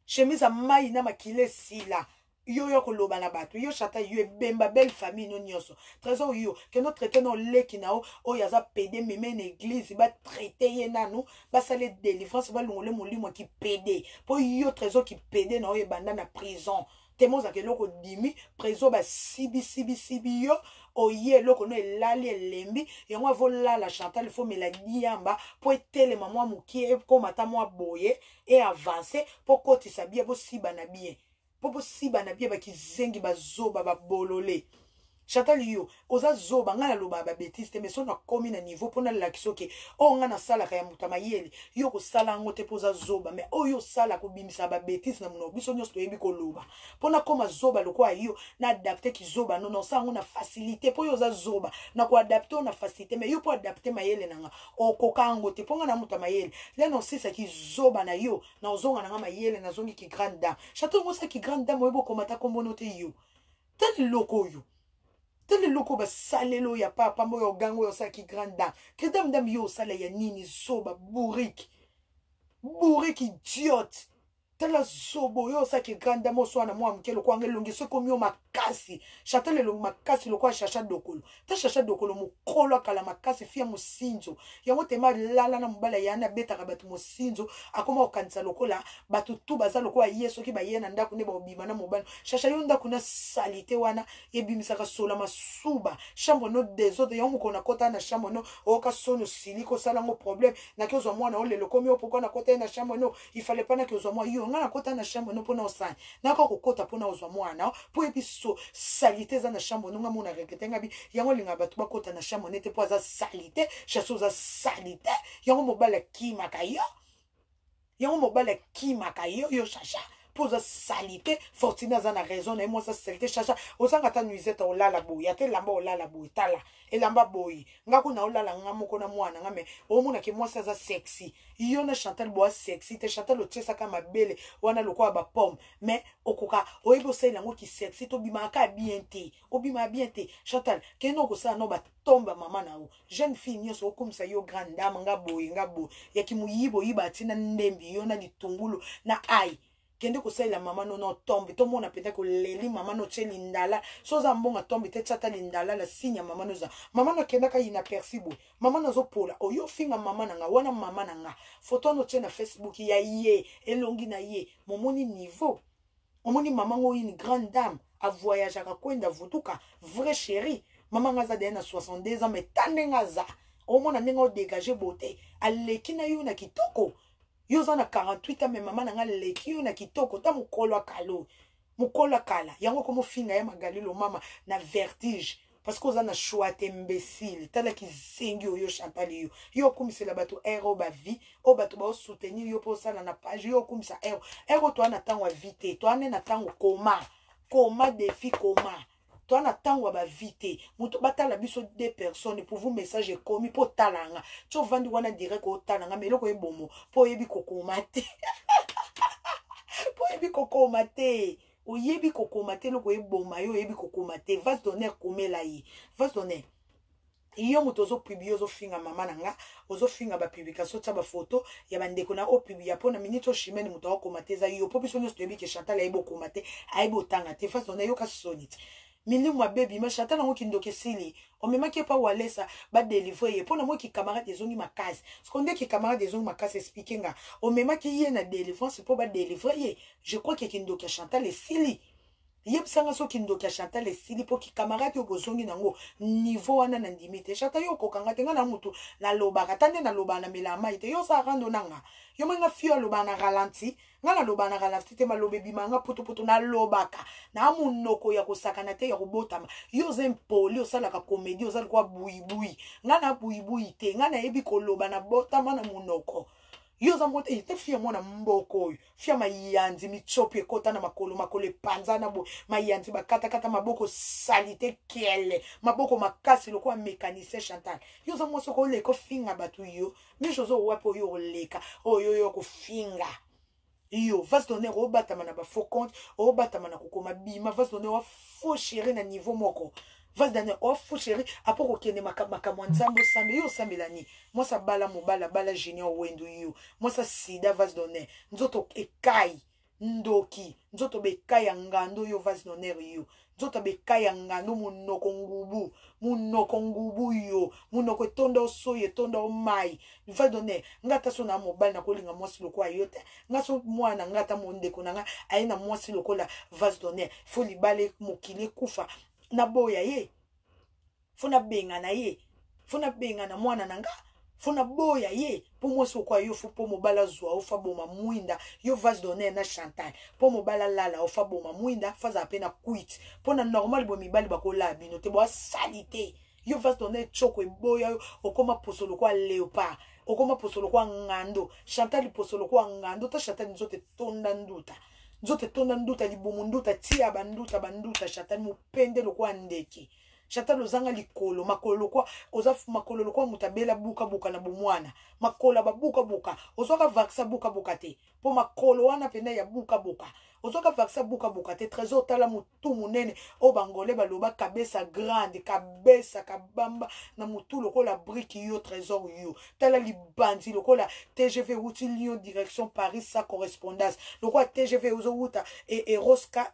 chemise mai na makile sila yo koloba na bato yo chata yo bemba belle famille no nyonso trésor yo que notre traité no leki na o yaza pédé meme na église ba traité ye nanu ba sale délivrance ba longole molimo ki pédé po yo trésor ki pédé na o e banda na prison temoza ke loko dimi prison ba sibi yo oye loko no elali elembi yango avolala Chantal faut me la diamba po etele mama mukie ko mata mo boye et avancer po kotisa bien bo siba na bien po siba na bien ba kizengi bazoba ba bolole Chantal yo oza zoba nga na loba ba bêtise te mais so na komi na niveau pona la kisoke o nga na sala ka ya mutama yeli yo ko sala ngote poza zoba mais o yo sala ko bimisa ba bêtise na muno biso nyos to yebi ko loba pona koma zoba lokwa yo na adapter ki zoba non sa na facilité po yo za zoba na ko adapter na facilité mais yo po adapter mayele nanga o koka ngote ponga na mutama yeli le non sisa ki zoba na yo na ozonga na mayele na zongi ki grande dame Chantal ngo sa ki grande dame oyebo komata kombono te yo tali loko yo tele loko ba salelo ya papa moyo gango yo saki grande dame que dame yo sala ya nini soba bourrique idiote tela zobo yo saki grande dame so na moi mkelo kwa ngelongi so komi yo makasi Chantal le makasi lo kwa chacha dokolo ta chacha dokolo mukolo kala makasi fia musinzo yango tema lala na mbala yana beta ka batu musinzo akoma okanisa lokola batu tu baza lokola yeso ki ba yena ndako ne ba obima na mobano chacha yo ndako na salite wana ebimisa ka sola masuba chambre no des autres yango kona kota na chambre no oka sono siliko sala ngo problème na ke zo mwana ole lokomi opoko na kota na chambre no il fallait pas na ke zo mwana yo nga na kota na chambre no pona osani na ko kota pona ozo mwana po ebiso salite za na chambre no nga mona regrete ngabi yango linga batu bakota na chambre nete po za salite chasso za salite yango mobala ki makayo yo chacha poza salite fortuna za na raison na moi ça salite chacha osanga ta nuisette olala boy ate lamba olala boy tala elamba boy ngako na olala ngamoko na mwana ngame omona ke moi ça sexy yo na Chantal boa sexy te Chantal o tesa kama belle wana lokwa ba pomme mais okoka oyebo sela ngo ki sexy to bima ka bien te obima bien te Chantal keno ko sa no ba tomba mama na o jeune fille nyoso comme ça yo grande dame ngabo ya kimuyibo yiba tina ndembi yo na litungulu na ai kende ko sala mama no tombe to mona peta ko leli mama no cheli ndala so za mbonga tombe te chata lindala la sinya mama no za mama no kenda ka ina percibo mama no zo pola oyo finga mama na nga wana mama na nga photo no chena Facebook ya ye elongi na ye momoni niveau omoni mama ngo une grande dame a voyage à kwenda vutuka vrai chéri mama nga za de na 62 ans mais tandenga za omona nengo dégager beauté aleki na yo na kitoko yo zana 48 ans mais maman nanga leki yo na kitoko ta mukolo kala yango komo finga ya magalilo mama na vertige parce que ozana choix imbécile tala ki zengi yo Chantal yo komisela bato ero ba vie o bato ba soutenir yo pour ça na page yo komisa ero to na tango vite to na tango coma défi coma toi na tango ba vite muto batala biso deux personnes pour vous message commis pour talanga tu vandi wana direct ko talanga mais loko ebomo po yebi kokomate po yebi kokomate o yebi kokomate loko eboma yo yebi kokomate va se donner komela yi va se donner iyo muto zo publier zo finga mama nanga ozo finga ba publication ta ba photo ya bandeko na o publier pona minute o chimene muto kokomate za yo po biso nyo stebi ke Chantal ayebo komate ayebo tanga te va se donner yo ka sonite mili mwa baby ma Chantal ngo kindoke sili o mema ke pa walesa ba délivrer ye pona mo ki camarade des ongi makasi skonde ki camarade des ongi makasi expliquinga o mema ki ye na délivrance po ba délivrer ye je crois que kindoke Chantal sili yeb sanga so kindoke Chantal sili po ki camarade yo bozongi nango niveau wana na ndimite Chantal yo kokanga tenga na mutu na loba katande na loba na melama ite yo sa rando nanga yo menga fio loba na ralenti nga na loba na ralenti te malobe bimanga putu na lobaka na munoko ya kosakana te ya kobotama yo zempoli osala ka comédie osala kwa buibui nga na buibui te nga na yebi koloba na botama na munoko yo za mote te fia mwana mboko fia mayanzi michopi ekota na makolo panza na bo mayanzi bakata maboko salite kele maboko makasi lokwa mécanicien Chantal yo za moso ko leko finga batu yo mijozo wapo yo leka yo ko finga yo va se donner au batama na ba faux compte au batama na kokoma bima va se donner au faux chéri na niveau moko va se donner au faux chéri apo ko kende makamwa nzambo sambe yo sambelani moi ça bala mobala bala génie wendo yo moi ça sida va se donner nzoto ekai ndoki nzoto bekai ngando yo va se donner yo nzoto bekai ngando munoko ngubu yo munoko tonda soye tonda mai va donner ngata so na mobile na kolinga mwasi lokwa yote ngaso mwana ngata mondeko nanga aina mwasi lokola va se donner faut libale mokili kufa na boya ye funa benga na ye funa benga na mwana nanga funa boya ye po moso kwa yo fu po mobala zwa ofa boma mwinda yo vas donner na Chantal po mobala lala ofa boma mwinda faza pena quit po na normal bo mibali bakola bino te bo salite yo vas donner choko e boya okoma posolo kwa léopard okoma posolo kwa ngando Chantal posolo kwa ngando ta Chantal nzote tonda nduta nzote tonda nduta libumu nduta tia banduta Chantal mupende lokwa ndeki Chantal ozanga likolo makolo kwa ozafu makolo lokwa mutabela buka na bomwana makola buka ozoka vaccin buka te po makolo wana pena ya buka ozoka vaccin buka te trésor tala mutu munene o bangole baloba kabesa grande kabesa kabamba na mutu lokola brique yo trésor yo tala libandi lokola TGV route Lyon direction Paris sa correspondance lokola TGV ozovuta et Rosca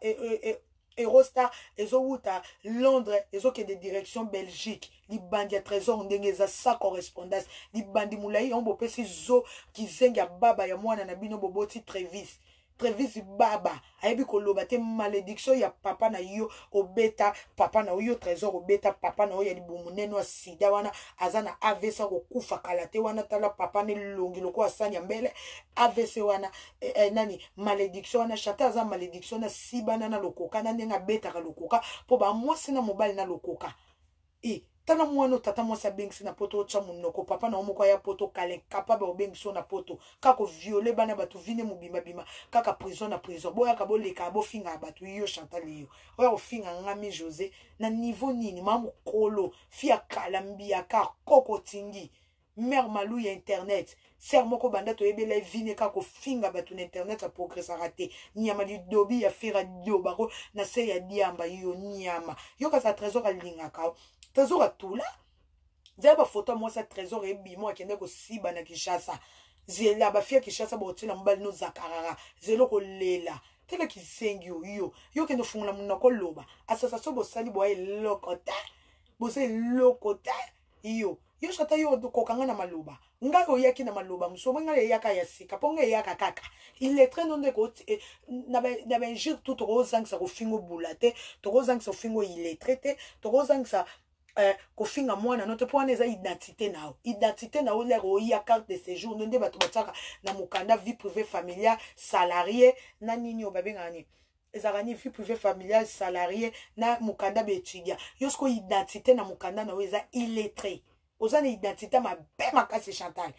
Eurostar, ezowuta Londres, ezoke de direction Belgique, li bandi ya trésor ndenge za sa correspondance, li bandi mulai on bopesi zo kizenga baba ya mwana na bino boboti Trevis baba, ayebi koloba te malédiction ya papa na yo obeta, papa na yo trésor obeta, papa na yo ya libumu neno wa sida wana, azana AVC kokufa kalate wana tala papa ne longi loko asani ya mbele, AVC wana, nani, malédiction wana, chata aza malédiction na sibana na lokoka, na nenga beta ka lokoka, po ba mwasi na mobile na lokoka. Tana mwano tata mwasa bengsi na poto cha munoko papa na omoko ya poto kale capable obengso na poto kako violer bana batu vine mubima bima kaka prison na prison boya ka boleka bo finga batu yo Chantal yo oya ofinga ngami José na niveau nini mamu kolo fia kalambia ka koko tingi mère malou ya internet ser moko banda to ebele vine kako finga batu na internet a progrès raté nyama li dobi ya fera diobako na se ya diamba yo nyama yo ka sa trésor alinga ka trésor à tout là. Zeba photo moi sa trésor et bimo akende ko siba na Kinshasa. Zela ba fia Kinshasa ba otela mbali no zakarara. Zelo ko lela. Tela ki sengi yo. Yo kendo fungula munoko loba. Association bo sali bo lokota. Bo se lokota yo. Yo shata yo do kokanga na maloba. Nga yo yaki na maloba musomo nga yaka ya sika ponga yaka kaka. Il est très non de côté na ben jure tout rozang sa ko fingo bulate. To rozang sa fingo il est traité. To rozang sa kofinga mwana note po wana eza identité nao lero ya carte de séjour nde bato bataka na mukanda vie privée familiale salarié na nini obabenga ni ezakani vie privée familiale salarié na mukanda be étudiant yosko identité na mukanda na eza illettré oza na identité ma be makasi Chantal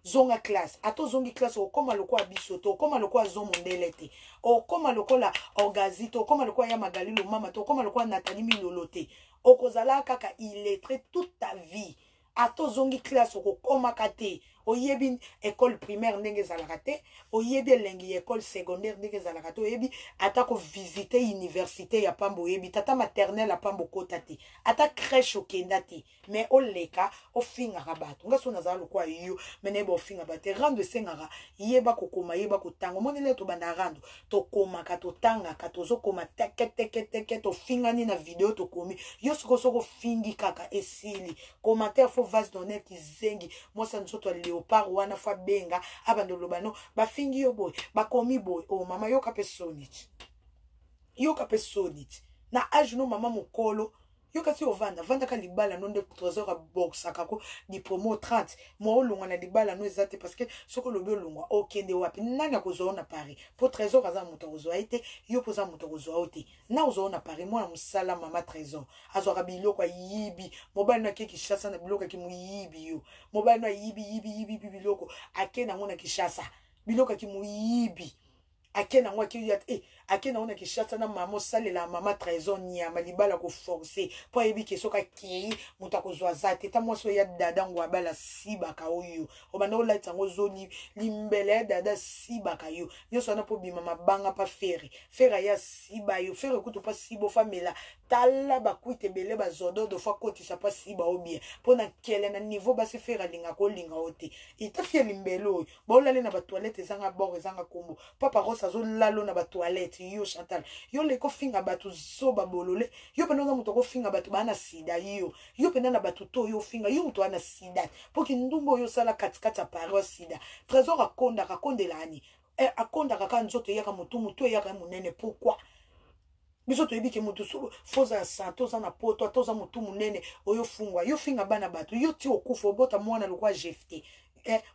zonga classe ato zongi classe okoma lokwa bisoto okoma lokwa zo mondele te okoma lokola orgazito okoma lokwa ya magalilo mama to okoma lokwa Nathalie Milolote okozala kaka illettré toute ta vie ato zongi classe okoma kate oyebi école primaire ndenge ezalaka te oyebi elengi école secondaire ndenge ezalaka te oyebi atako visiter université ya pambo oyebi tata maternelle ya pambo kota te ata crèche okenda te mais oleka ofingaka bato ngaso nazala lokwa yo mene ba ofinga bato rando esengaka yeba kokoma yeba kotanga monele tobanda rando tokomaka totangaka tozokoma teke tofingani na video tokomi yo soko fingi kaka esili commentaire fo vase donner kizengi mosa nzoto léopard wana fa benga abando lobano ba fingi yo boy ba komi boy oh mama yo kape sonit na age no mama mukolo yo kasi vanda ka libala no de trésor a box akako di promo 30 mo olungwa na libala no ezate parce que soko lobi olungwa okende wapi nani akozona Paris po trésor aza muto kozwa ite yo poza muto kozwa ote na ozona Paris mo na musala mama trésor azwa biloko yibi mobile na ke Kinshasa na biloko ki muyibi yo mobile na yibi biloko akena ngona Kinshasa biloko ki muyibi akena ngwa ki akena ngona Kinshasa na mama salela mama trésor nyama libala ko forcer po yebi ke soka ki muta kozwa zate ta moso ya dada ngwa bala sibaka oyo obanda olata ngo zoni limbele dada sibaka yo nyoso na po bima mabanga pa fere ya siba yo fere kutu pa sibo famela tala bakuite bele bazodo do fa koti sa pa siba obie pona kele na niveau ba se fere linga ko linga ote ita fie limbelo ba olale na ba toilette zanga bord zanga kombo papa rosa zo lalo na ba toilette yo Chantal yo le ko finga batu zo babolole yo pena muto ko finga batu bana sida yo pena na batu to yo finga yo muto ana sida poki ndumbo yo sala katikata paro sida trésor akonda lani akonda kaka nzoto yaka mutu yaka munene pourquoi biso toyebi ke moto foza santo za na poto toza motu munene oyo fungwa yo finga bana bato yo ti okufa obota mwana lokwa jefte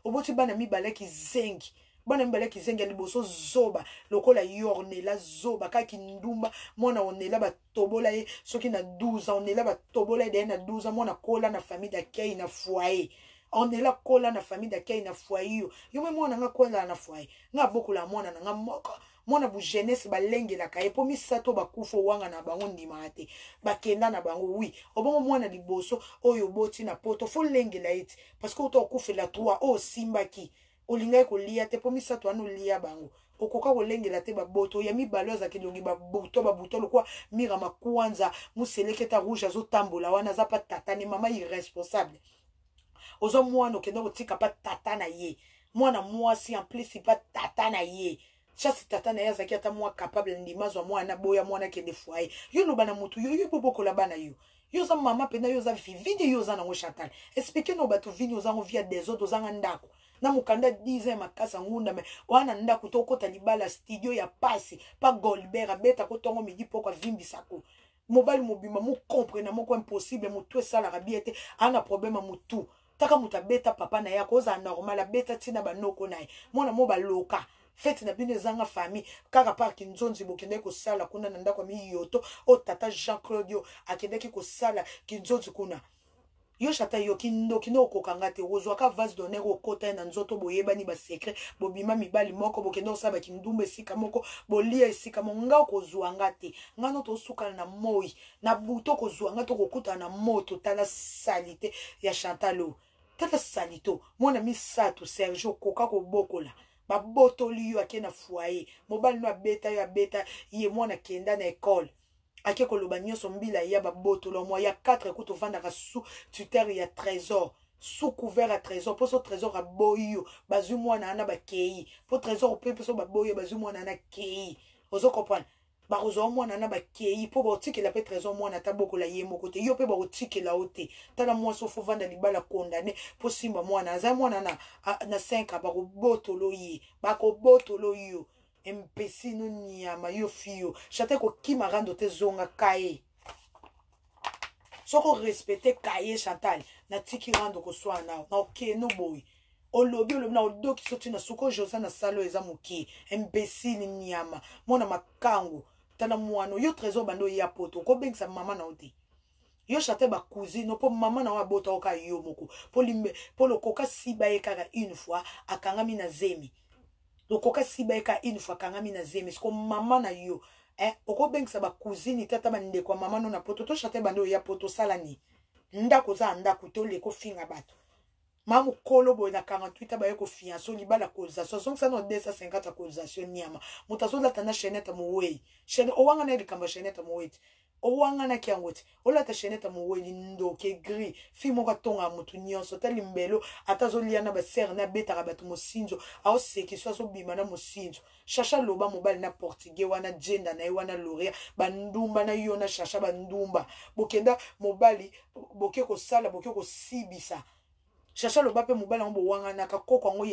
oboti bana mibale ki zengi bana mibale ki zengi liboso zoba lokola yornela zoba kaki ndumba mwana onela batobola ye soki na 12 ans onela batobola ye na 12 ans mwana kola na famille d'accueil na foyer on est là kola na famille d'accueil na foyer yo me mwana nga kola na foyer nga bokola mwana nga moko mwana bu jeunesse balengela kaye po misato bakufo wanga na bango ndima te bakenda na bango oui obongo mwana liboso oyo boti na poto fo lengela iti parce que oto kufela 3 o simbaki olingai ko lia te po misato anu lia bango okoka kolengela te baboto ya mibalo za kilongi babuto lokwa mira makwanza museleketa rouge azotambola wana za pa tatane mama irresponsable ozo mwana okenda kotika pa tata na ye mwana mwasi en plus pa tata na ye chasi tata na ye azaki ata mwa capable ndimazwa mwana boya mwana kende foyer yo no bana mutu yo bobokola bana yo za mama pena yo za vivide yo za nango Chantal expliquer no bato vini yo za ngo via des autres za ndako na mukanda 10 makasa ngunda me wana ndako tokota libala studio ya pasi pa Goldberg abeta ko tongo midi poko vimbisako mobile mobima mo comprendre mo ko impossible mo tout ça la rabiete ana problème mo tout taka mutabeta papa na yako oza normal beta tina banoko naye mona mo baloka fete na bino ezanga famille kaka parki nzonzi bokende ko sala kuna na ndako mi yoto o tata Jean-Claude yo akendeki ko sala kinzonzi kuna yo chata yo kino kokanga te ozwa ka vase donner ko kota na nzoto boyebani ba secret bobima mibali moko bokende osaba kindumbe sika moko bolia sika monga ko zuanga te ngano to suka na moi na buto ko zuanga to kokuta na moto tala salite ya Chantalo tata salito mwana misato Sergio koka ko bokola babotoli yo akena foyer mobali no abeta yo abeta ye mwana kenda na école ake koloba nyonso mbila ya babotolo mwa ya 4 kuto vanda sous tuteur ya trésor sous couvert à trésor pour ce trésor à boyo bazu mwana ana bakei pour trésor pe so baboyo bazu mwana ana kei ozo comprendre barozo mwana na bakei po botiki la pe trésor mwana tabokola ye moko te yo pe botiki la ote tala mwa so fo vanda libala condamné po simba mwana za mwana na 5 ba botolo ye ba ko botolo yo mpesi no nyama yo fio chate ko kimarando te zonga kaye soko respecter kaye Chantal na tiki rando ko swa na ok no boy olobi na odoki soti na suko josa na salo eza moki imbécile nyama mona makango tala mwano yo trésor bando ya poto ko bengisa mama na oti yo chate ba cousine po mama na wa bota oka yo moko po lokoka siba ekaka une fois akangami na zemi lokoka siba eka une fois kangami na zemi sko mama na yo oko bengisa ba cousine tata bande kwa mama no na poto to chate bando ya poto salani ndako za ndako to le ko finga bato mamu kolo boy na 48 ba yeko fianso libala causation donc ça no 250 causation nyama mutazo la tana cheneta muwei chene owanga na likamba cheneta muwei owanga na kiangote ola ta cheneta muwei ndo ke gris fi mo ka tonga mutu nyonso tali mbelo atazo liana ba ser na beta ka batu mosinzo ao seki so bima na mosinzo shasha loba mobile na portugais wana jenda na wana loria bandumba na yona shasha bandumba bokenda mobile boke ko sala boke ko sibisa shasha loba pe mobile ngo wanga na ka koko ngo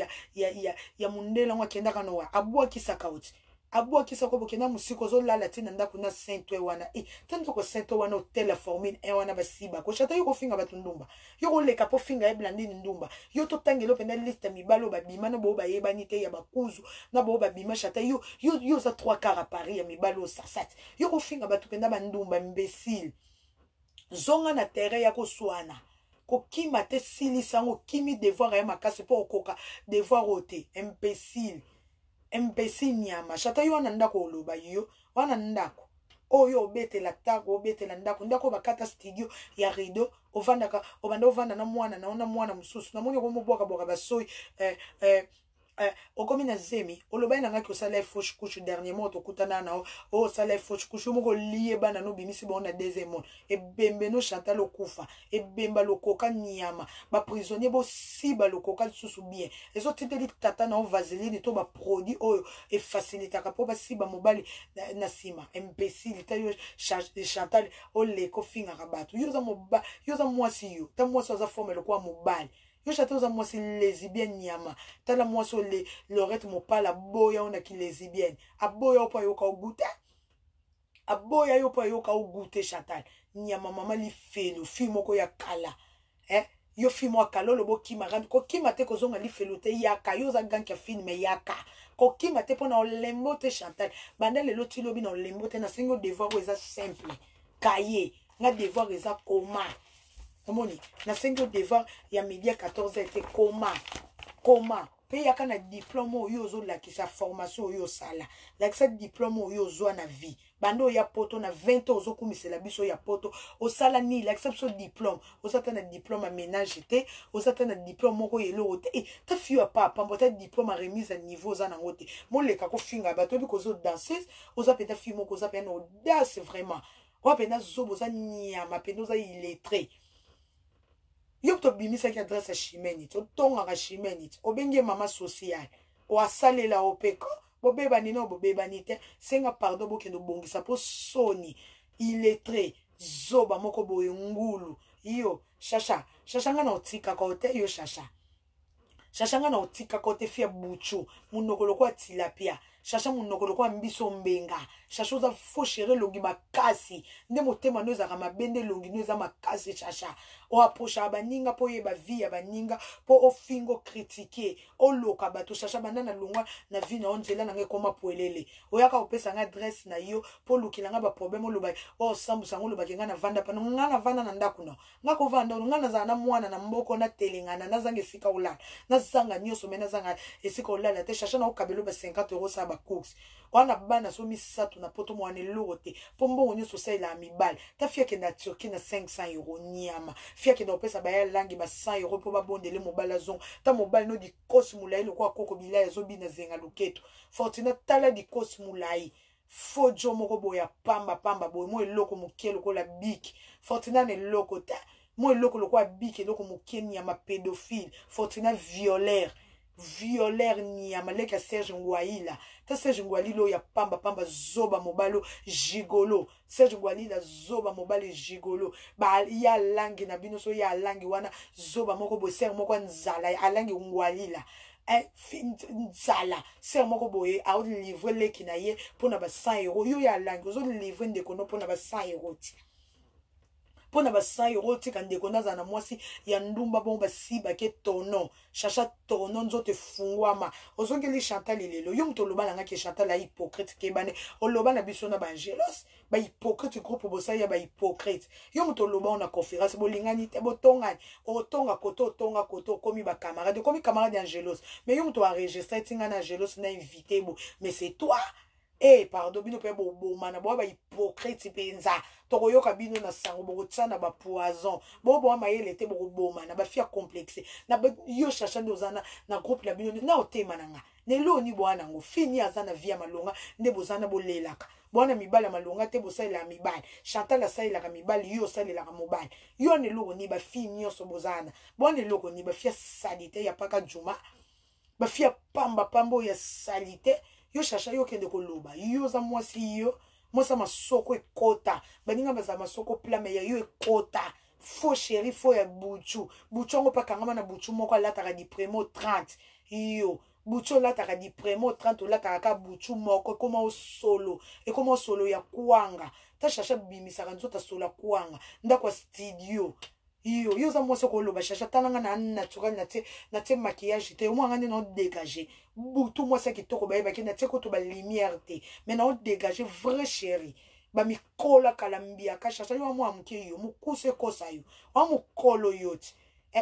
ya mundela ngo kenda kanoa abua kisaka uti abua kisako bokenda musiko zo lala tina ndako na saint wana tanto ko saint wana hotel formine wana basiba ko chata yoko finga batundumba yoko leka po finga eblandini ndumba yo to tangelo pena liste mibalo babima na bo ba yebani te ya bakuzu na bo babima chata yo za 3 quarts à Paris ya mibalo sasat yoko finga batu pena bandumba imbécile zonga na terre ya ko swana ko kima te sili sango kimi devoir ya makasi po okoka devoir ote imbécile nyama chata yo wana ndako oloba yo wana ndako oyo obetela tako obetela ndako bakata studio ya rideau ovanda na mwana naona mwana mususu na moni ko moboka basoi okomi na zemi olobai na ngaki osala fauche couche dernièrement tokutana na o sala fauche couche moko lié bana no bimisi ba na deuxième monde ebembe no Chantal okufa ebemba lokoka nyama ba prisonnier bo siba lokoka susu bien ezo titeli tata na vaseline to ba produit oyo e facilita ka po ba siba mobali na sima imbécile tayo Chantal o le ko finga rabatu yoza mwasi yo ta mwasi za forme lokwa mobali yo chata za mwasi lesbienne nyama tala mwasi Lorette mo pala boya ona ki lesbienne aboya opa yo ka goûter aboya yo po yo ka goûter Chantal nyama mama li felo fi moko ya kala yo fi mo kala lo bo kima rambi ko kima te ko zonga li felo te yaka yo za ganka film me yaka ko kima te pona olembo te Chantal banda le loti lobi na olembo te na singo devoir eza simple kaye nga devoir eza koma omoni na singo devoir ya midi 14 était koma pe yaka na diplôme oyo zo la ki sa formation oyo sala la ki sa diplôme oyo zo na vie bando ya poto na 20 ans ozo kumisela biso ya poto osala ni la ki sa so diplôme osata na diplôme à ménage te osata na diplôme moko yelo te ta fiyo pa pambo ta diplôme à remise à niveau za na ngote mo leka ko finga bato bi ko zo danseuse oza peta fiyo moko oza pena audace vraiment wa pena zo boza nyama pena oza illettré yo to bimisa ki adresse chimeni to tonga ka chimeni obenge mama social o asalela opeko bobeba nino bobeba nite senga pardon bokendo bongisa po soni illettré zoba moko boye ngulu yo shasha nga na otika kote yo shasha nga na otika kote fia buchu munokolo kwa tilapia shasha munokolo kwa mbiso mbenga shasha oza fo chéri longi makasi nde motema no ezaka mabende longi no eza makasi shasha o approcha baninga po yeba vie ya baninga po ofingo critiquer oloka bato shasha banda na longwa na vie na onzela na nge koma poelele oyaka opesa nga adresse na yo po lukila nga ba problème oloba o sambusa ngolo bakenga na vanda pa nga na vanda na ndaku no nga ko vanda nga na za na mwana na mboko na telengana na zanga esika olala na zanga nyoso mena zanga esika olala te shasha na okabelo ba 50 € sa ba course wana bana so misato na poto mwana lote pombo onyo so sai la mibal ta fia ke na Turquie na 500 € nyama fia ke na opesa ba ya langi ba 100 € po ba bondele mobala zon ta mobile no di kosmulai lo kwa koko bilaya zo bina zenga luketo fortuna tala di kosmulai fojo moko boya pamba boy mo eloko mukelo ko la bik fortuna ne loko ta mo eloko lo kwa bik eloko mukeni ya ma pédophile fortuna violaire nyama leka Serge Ngwaila ta Serge Ngwalilo ya pamba zoba mobalo gigolo Serge Ngwalila zoba mobale gigolo ba ya langi na bino so ya langi wana zoba moko bo ser moko nzala alangi Ngwalila nzala ser moko boye a livrer leki na ye pona ba 100 € yo ya langi zo livrer ndeko no pona ba 100 € ti pona ba 100 € tika ndeko naza na mwasi ya ndumba bon ba siba ke tono chacha tono nzote fungwama ozongeli Chantal lelo yo mto loba nga ke Chantal la hypocrite ke bane oloba na biso na ba jealous ba hypocrite groupe bosa ya ba hypocrite yo mto loba na conférence bolingani te botongani otonga koto komi ba camarade ya jealous mais yo mto enregistrer tinga na jealous na invité bo mais c'est toi pardon bino pe bo mana bo ba hypocrite penza toko yoka bino na sango bo tsana ba poison bo mayele te bo boma na ba fia complexe na yo chacha ndozana na groupe la bino na otema nanga nelo ni bwana ngo fini azana via malonga nde bozana bolelaka bwana mibala malonga te bosala mibali Chantal asala ka mibali yo sala ka mobali yo nelo ni ba fini yo so bozana bwana nelo ni ba fia salite ya paka juma ba fia pamba ya salite yo chacha yo kende koloba yo za mwasi yo mwasa masoko ekota baninga baza masoko plame ya yo ekota fo chéri fo ya buchu ngo pa kangama na buchu moko alataka di primo 30 yo buchu alataka di primo 30 olataka ka buchu moko ekoma solo ya kuanga ta chacha bimisaka nzota solo ya kuanga ndako studio yo za mwasa koloba chacha tananga na naturel na te maquillage te mwanga ne no dégager butu mwasa kitoko ba ki na te ko to ba lumière te mais na dégager vrai chéri ba mikola kalambia ka chacha yo mwa mke yo mukuse kosa yo wa mukolo yoti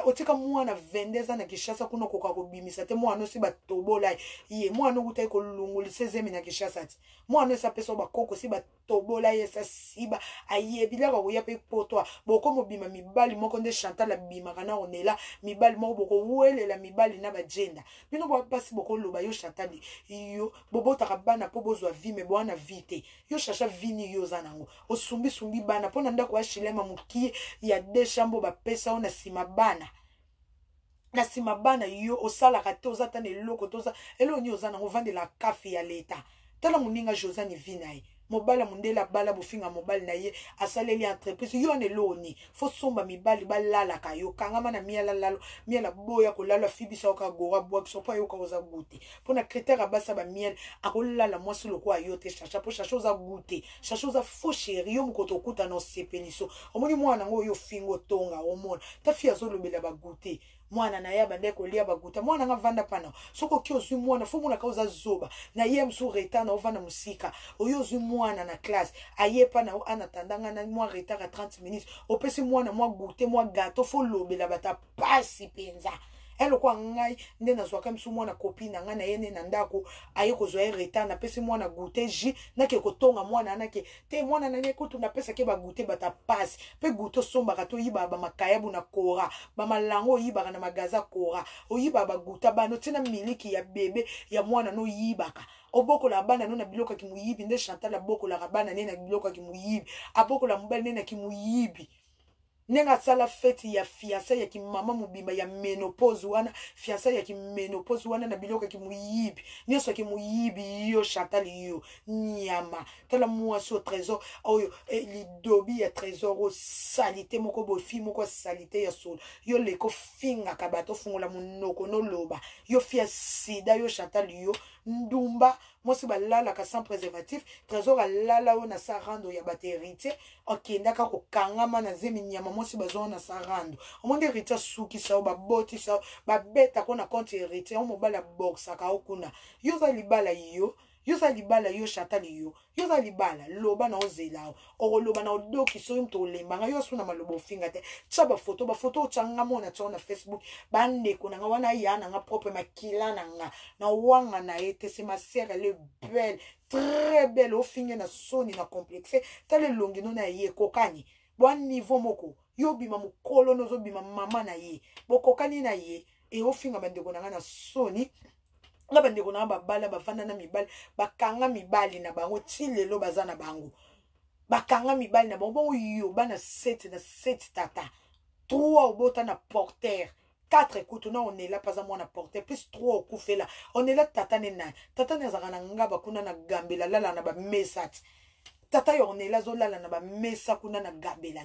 otika mwana vendeza na Kishasa kuno koka kobimisa te mwana si batobola ye mwana ukuta ko lunguli 16e na Kishasa ti mwana sa peso bakoko si batobola ye sa siba ayebila ko ya pe potwa boko mobima mibali moko nde Chantal la bima kana onela mibali moko boko welela mibali na bajenda bino bo pasi boko loba yo Chantal yo bobota ka bana po bozwa vie me bwana vite yo chacha vini yo zanango osumbi bana pona ndako ashilema mukie ya de chambo ba pesa ona sima bana na sima bana yo osala kate ozata ne loko toza elo ni ozana ovande la kafi ya leta tala muninga Josani Vinae mobala mundela bala bofinga mobali na ye asaleli entreprise yo ne loni fo somba mibali balala kayo kangama na miala lalo miala boya kolala fibisa oka gora boa so pa yo ka oza goûter pona critère basa ba miel akolala mwasi loko ayote chacha po chacha oza goûter chacha oza fo chéri yo mukoto kuta no sepeliso omoni mwana ngo yo fingo tonga omona ta fi azolobela ba goûter mwana na ya bande kolia baguta mwana nga vanda pana soko ki ozwi mwana fo mona kauza zoba na ye msu retard na ovanda musika oyo ozwi mwana na classe aye pa na ana tandanga na mwa retard à 30 minutes opesi mwana mwa goûter mwa gâteau fo lobela bata pasi penza elo kwa ngai nde nazwaka msu mwana copine na ngai na yene na ndako aye kozwa ye retard na pesi mwana goûter ji na ke kotonga mwana anake te mwana na ne kutu na pesa ke ba goûter bata passe pe goûter somba ka to yiba ba makayabu na kora ba malango yiba na magaza kora oyiba ba goûter bano tina miliki ya bebe ya mwana no yibaka oboko la bana no na biloka ki muyibi nde Chantal la boko la bana ne na biloka ki muyibi aboko la mbali ne na ki muyibi nenga sala fete ya fiancé ya ki mama mubimba ya menopause wana fiancé ya ki menopause wana na biloka ki muyibi nyoso ki muyibi yo Chantal yo nyama tala mwasi au trésor oyo lidobi ya trésor o salité moko bofi moko salité ya sol yo leko finga kabato fungola munoko no loba yo fia sida yo Chantal yo ndumba mwasi balala ka sans préservatif trésor alala o na sarando ya baterité okenda ka kokangama na zemi nyama mwasi bazo na sarando omonde rita suki sao baboti sao babeta ko na compte hérité o mobala boxa ka okuna yo za libala yo za libala yo Chantal yo za libala loba na ozela o loba na odoki so mto lembanga yo suna malobo finga te tsaba photo changa mona tsona Facebook bande ko na wana yana nga propre makila na wanga na ete c'est ma sœur elle est belle très belle au finga na soni na complexe tale longi no na ye kokani bon niveau moko yo bima mukolo no zo bima mama na ye bokokani na ye e au finga bande ko na soni nga bande ko na babala bafanda na mibali bakanga mibali na bango tilelo bazana bango bakanga mibali na bango yo bana 7 na 7 tata 3 obota na porteur 4 écoute non on est là pas à moi na porteur plus 3 okufe là on est là tata ne zaka nga bakuna na gambela lala na ba mesat tata yo on est là zo lala na ba mesa kuna na gambela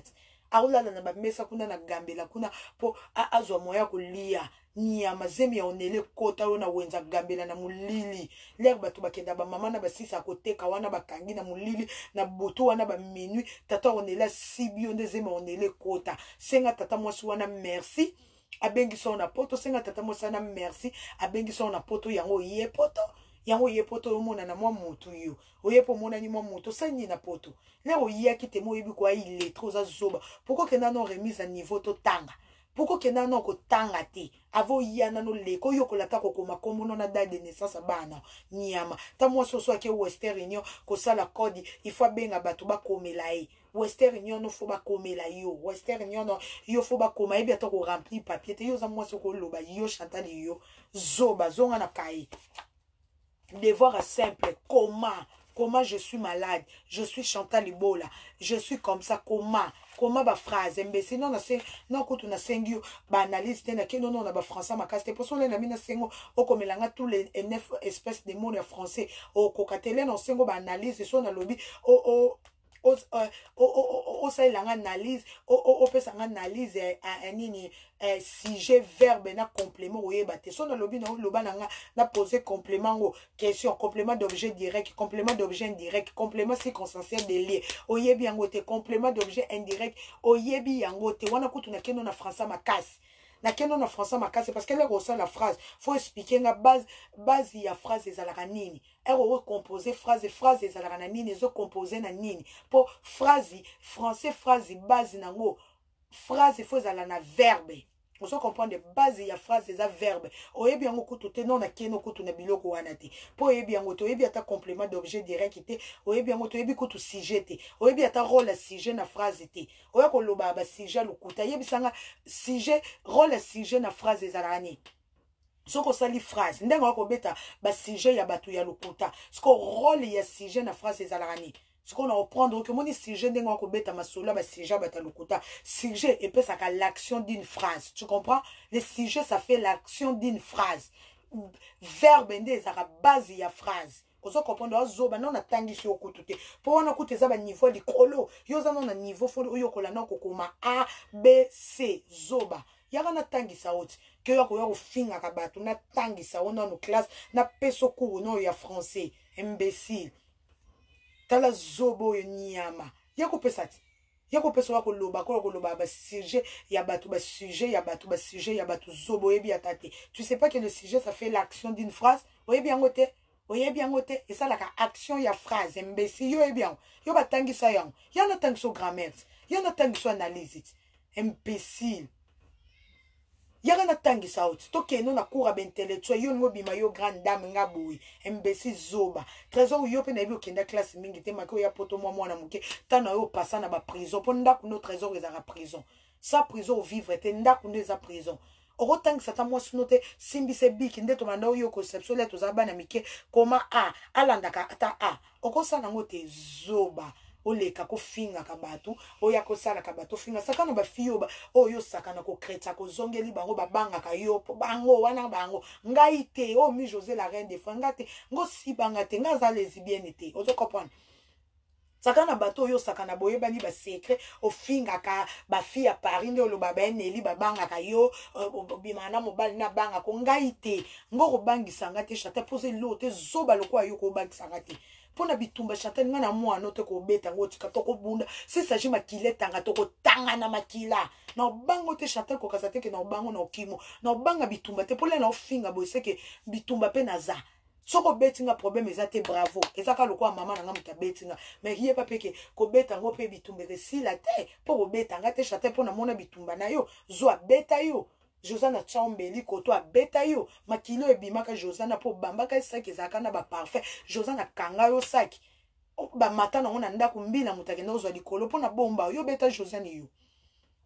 aulala na ba mesa kuna na gambela kuna po azwa moya kulia nyama zemi ya onele kota ona wenza gambela na mulili ler batu bakenda ba mama na ba sisa koteka wana bakangi na mulili na boto wana ba minuit tata onela sibio nde zemi onele kota senga tata mwasi wana merci abengi so na poto senga tata mwasi wana merci abengi so na poto yango ye poto omona na mwa mutu yo oyepo mona ni mwa mutu sanyi na poto lero yaki te mo yebi kwa ile trop za zoba pourquoi que na no remise à niveau to tanga pourquoi que na no ko tanga te avo yana no leko yo kolata ko koma komono na date de naissance bana nyama ta mwa soso ake Western Union ko sala code il faut benga bato ba komela e Western Union no fo ba komela yo Western Union no yo fo ba koma e bientôt ko remplir papier te yo za mwa soko loba yo Chantal yo zoba zonga na kai devoir simple comment je suis malade je suis Chantal Ibola je suis comme ça comment ba phrase mbesi non na se non ko tuna sengio ba analyse tena ke non na ba français makaste pour son na mina sengo o komelanga tous les 9 espèces de mots en français o kokatele no sengo ba analyse so na lobi o sa ilanga analyse o pesa analyse nini sujet verbe na complément oyeba te so na lobi na loba na poser complément o question complément d'objet direct complément d'objet indirect complément circonstanciel de lié oyebi yango te complément d'objet indirect oyebi yango te wana kutu na keno na français makasi na keno na français makasi parce qu'elle reçoit la phrase faut expliquer la base ya phrase ezalaka nini elle recomposer phrase ezalaka na nini ezo composer na nini pour phrase français phrase base nango phrase faut ezala na verbe on se comprend de base ya phrase eza verbe oyebi yango kutu te non na keno kutu na biloko wana te po oyebi yango to oyebi ata complément d'objet direct te oyebi yango to oyebi kutu sujet te oyebi ata rôle sujet na phrase te oya koloba ba sujet lokuta yebi sanga sujet rôle sujet na phrase ezalaka nini soko sali phrase ndenge wakobeta ba sujet ya batu ya lokuta soko rôle ya sujet na phrase ezalaka nini ce qu'on a reprendre que mon sujet n'est pas bête ma sola ba sujet bata lokuta sujet et puis ça a l'action d'une phrase tu comprends le sujet ça fait l'action d'une phrase verbe ndé ça la base ya phrase ozo comprendre azoba non atangisi okutu te po wana kutu eza ba niveau likolo yo za non na niveau fo oyo kolana kokoma A B C zoba yaka na tangisa oti ke yo ko finga ka bato na tangisa ona no classe na peso cours no ya français imbécile tala zobo yo nyama yako pesati yako peso wako loba ko loba ba sujet ya bato ba sujet ya bato ba sujet ya bato zobo yebi atate tu sais pas que le sujet ça fait l'action d'une phrase oyebi yango te oyebi yango te et ça la action ya phrase imbécile yo yebi yango yo batangisa yango yana tangiso grammaire yana tangiso analyse imbécile yaka na tangisa oti tokeno na cours intellectuel yo ngobima yo grande dame ngaboui imbécile zoba trésor yo pe na yebi okenda classe mingi te maki ya poto mwana muke tana yo passa na ba prison po ndako no trésor ezaka prison sa prison vivre te ndako ndeza prison okotangisa ta mwasi no te simbise biki nde tomanda yo conception le tozaba na mike koma a alandaka ata a okosana ngo te zoba oleka ko finga ka bato oya ko sala ka bato finga sakana ba fiyo ba oyo sakana ko kreta ko zongeli bango babanga ka yo bango wana bango ngai te o mi José la reine de fangate ngo si banga te ngaza lesbienne te ozo comprendre sakana bato oyo sakana boye bani ba secret o finga ka ba fi ya Paris nde oloba ba neli babanga ka yo bimana mobali na banga ko ngai te ngo ko bangisa ngate chata pose lote zoba lokwa yo ko bangisa ngate pona bitumba chata ngana mwana te ko beta ngo tika to ko bunda si saji makile tanga to ko tanga na makila na bango te chata ko kasate ke na bango na okimo na banga bitumba te pole na ofinga boye seke bitumba pe naza soko betinga problème ezate bravo ezaka lokwa mama na ngamuta betinga mais hiye pa peke ko beta ngo pe bitumba de si la te po ko beta ngate chata pona mona bitumba na yo zo beta yo Josana Chambeli koto a beta yo makilo ebimaka Josana po bambaka saki ezaka na ba parfait Josana kanga yo saki ba matana ona ndako mbila mutakenda ozwa likolo pona bomba yo beta Josana yo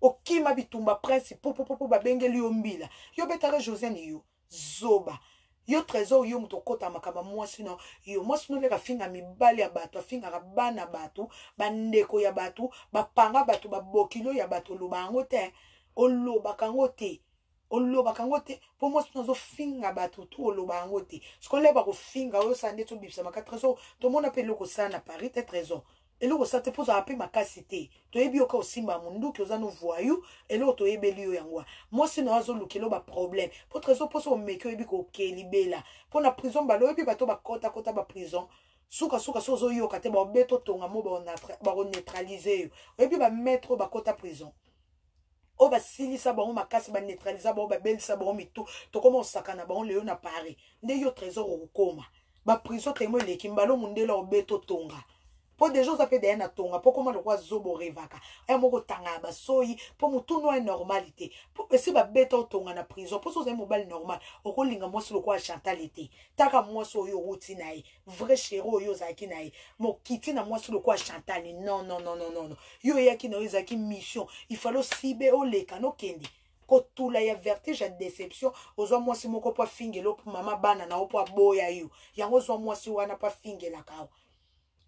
okima bitumba prince po ba bengeli yo mbila yo beta Josana yo zoba yo trésor yo mutokota makaba mwasi no yo mwasi no leka finga mibali ya bato finga bana bato bandeko ya bato bapanga bato babokilo ya bato lobango te oloba kango te oloba kango te po mwasi nazo finga bato tu oloba kango te skoleba ko finga yo sande to bibisa maka trésor to mona pe loko sana Paris te trésor eloko sa te poza ape makasi te to yebi oka osimba mundu ki ozano voyou eloko to yebeli yo yangwa mwasi na azo lukelo ba problème po trésor poso omeke yebi ko kelibela po na prison balo yebi bato bakota kota ba prison suka sozo yo kate ba beto tonga mo ba neutraliser yo yebi ba mettre ba kota prison o ba silisa ba makasi ba neutraliser ba belisa ba mitu to koma osakana ba leo na Paris nde yo trésor okoma ba prison temo lekimbalo mundela obeto tonga po des jours après derrière na tonga po koma lokwa zobo revaka ay moko tanga ba soyi po mutuno e normalité po esi ba beto tonga na prison po so za mobile normal okolinga mwasi lokwa Chantalite taka mwasi oyo ruti nae vrai chéri oyo zaki nae mo kiti na mwasi lokwa Chantal non yo yaki na zaki mission il fallait sibe oleka no kendi kotula ya vertige ya déception ozwa mwasi moko pa fingelo mama bana na opo boya yo yango ozwa mwasi wana pa fingela kawa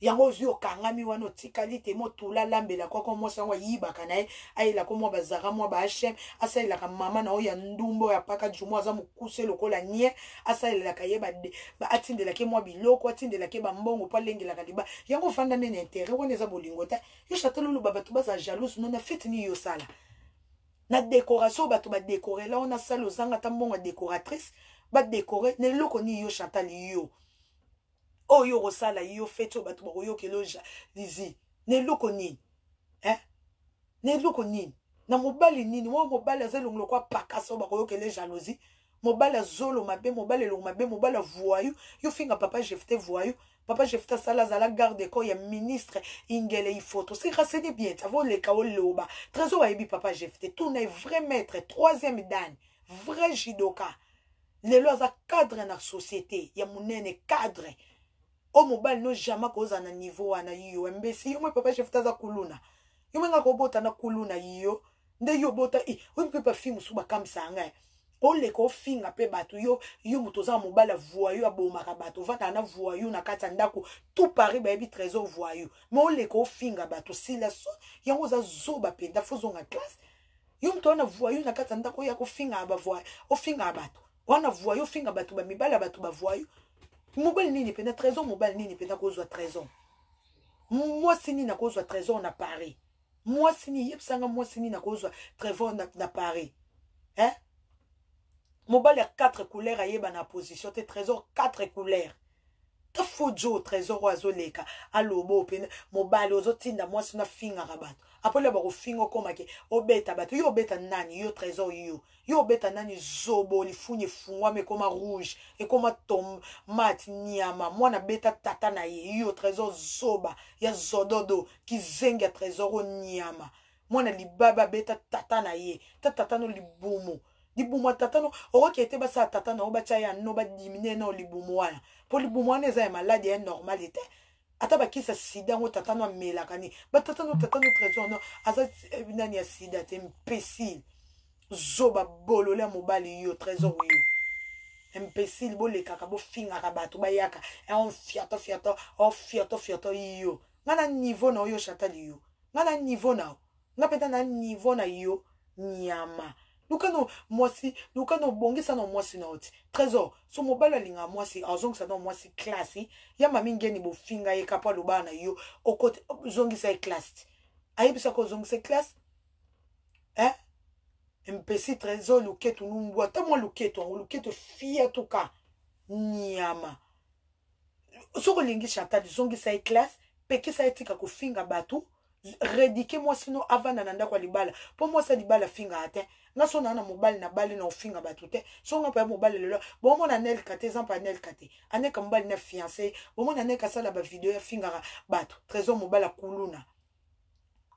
yango zio kangami wano tikalite motula lambela kwa mwasi wangu yibaka nae ayila ko mwa bazara mwa ba HM asayila ka mama na oya ndumbo ya paka jumo aza mukuse lokola nye asayila ka yeba ba atindela ke mwa biloko atindela ke ba mbongo pa lengela ka liba yango fanda nene intérêt wone za bolingo ta yo chatelo lu baba tuba za jalouse no na fete ni yo sala na décoration ba to ba décorer là on a sala ozanga ta mbongo décoratrice ba décorer ne loko ni yo Chantal yo oyo rosala yo feto bato bakoyo keloja lizi ne loko nini ne loko nini na mobali nini wo mobali azelongo kwa pakaso bakoyo kele jalousie mobali azolo mabe mobali lo mabe mobali voyou yo finga papa jefte voyou papa jefte sala za la garde ko ya ministre ingele i photo c'est grâce bien avant le kao loba trésor ayebi papa jefte tout n'est vrai maître troisième dan vrai judoka le loza cadre na société ya munene cadre o mobile no jamais koza na niveau wana yo mbesi yo papa chef taza kuluna yo menga ko bota na kuluna yo nde yo bota o mpe pa film suba kamsanga o le ko finga pe bato yo mutoza mobile voyou abomaka bato vata na voyou na kata ndako tout Paris ba yebi trésor voyou mais o le ko finga bato sila so yango za zoba pe da fozonga classe yo mtona voyou na kata ndako ya ko finga ba voyou o finga bato wana voyou finga bato ba mibala bato ba voyou mobile nini pena trésor mobile nini pena kozwa trésor moi sini na kozwa trésor na Paris moi sini yebsanga moi sini na kozwa trésor na Paris hein mobile ya 4 couleurs ayeba na position te trésor 4 couleurs ta fojo trésor wazoleka alobo pena mobile ozotinda moi sina finga rabato apole ba ko finga koma ke obeta bato yo obeta nani yo trésor yo obeta nani zobo lifunye fungwa me koma rouge e koma tomate nyama mwana beta tata na ye yo trésor zoba ya zododo kizenga trésor nyama mwana libaba beta tata na ye tata no libumu libumu tatano oroki ete basa tatana obacha ya no ba dimine na libumu wana po libumu wana eza ya maladie ya normalité ata bakisa sida ngo tatano amelaka ni ba tatano trésor no aza nani ya sida te imbécile zoba bolole ya mobali yo trésor yo imbécile bolekaka bofingaka bato bayaka on fiato yo ngana niveau na yo chatali yo ngana niveau na nga peta na niveau na yo nyama lukano mwasi lukano bongisa na mwasi na oti trésor so mobile linga mwasi azongisa na mwasi classe ya mami ngeni bo finga ye kapa lobana yo okote zongisa e classe ayibisa ko zongisa classe mpesi trésor luketo numbu ata mwa luketo fia toka nyama soko lingi Chantal zongisa e classe pekisa etika ko finga batu redike moi sino avana nanda kwa libala po moi sa libala finga ate nga so na mobile na bali na ofinga batu te so nga pa mobile lelo bo mo na nel kate zampa nel kate aneka mobile na fiancé bo mo na neka sala ba video ya finga batu trésor mobile kuluna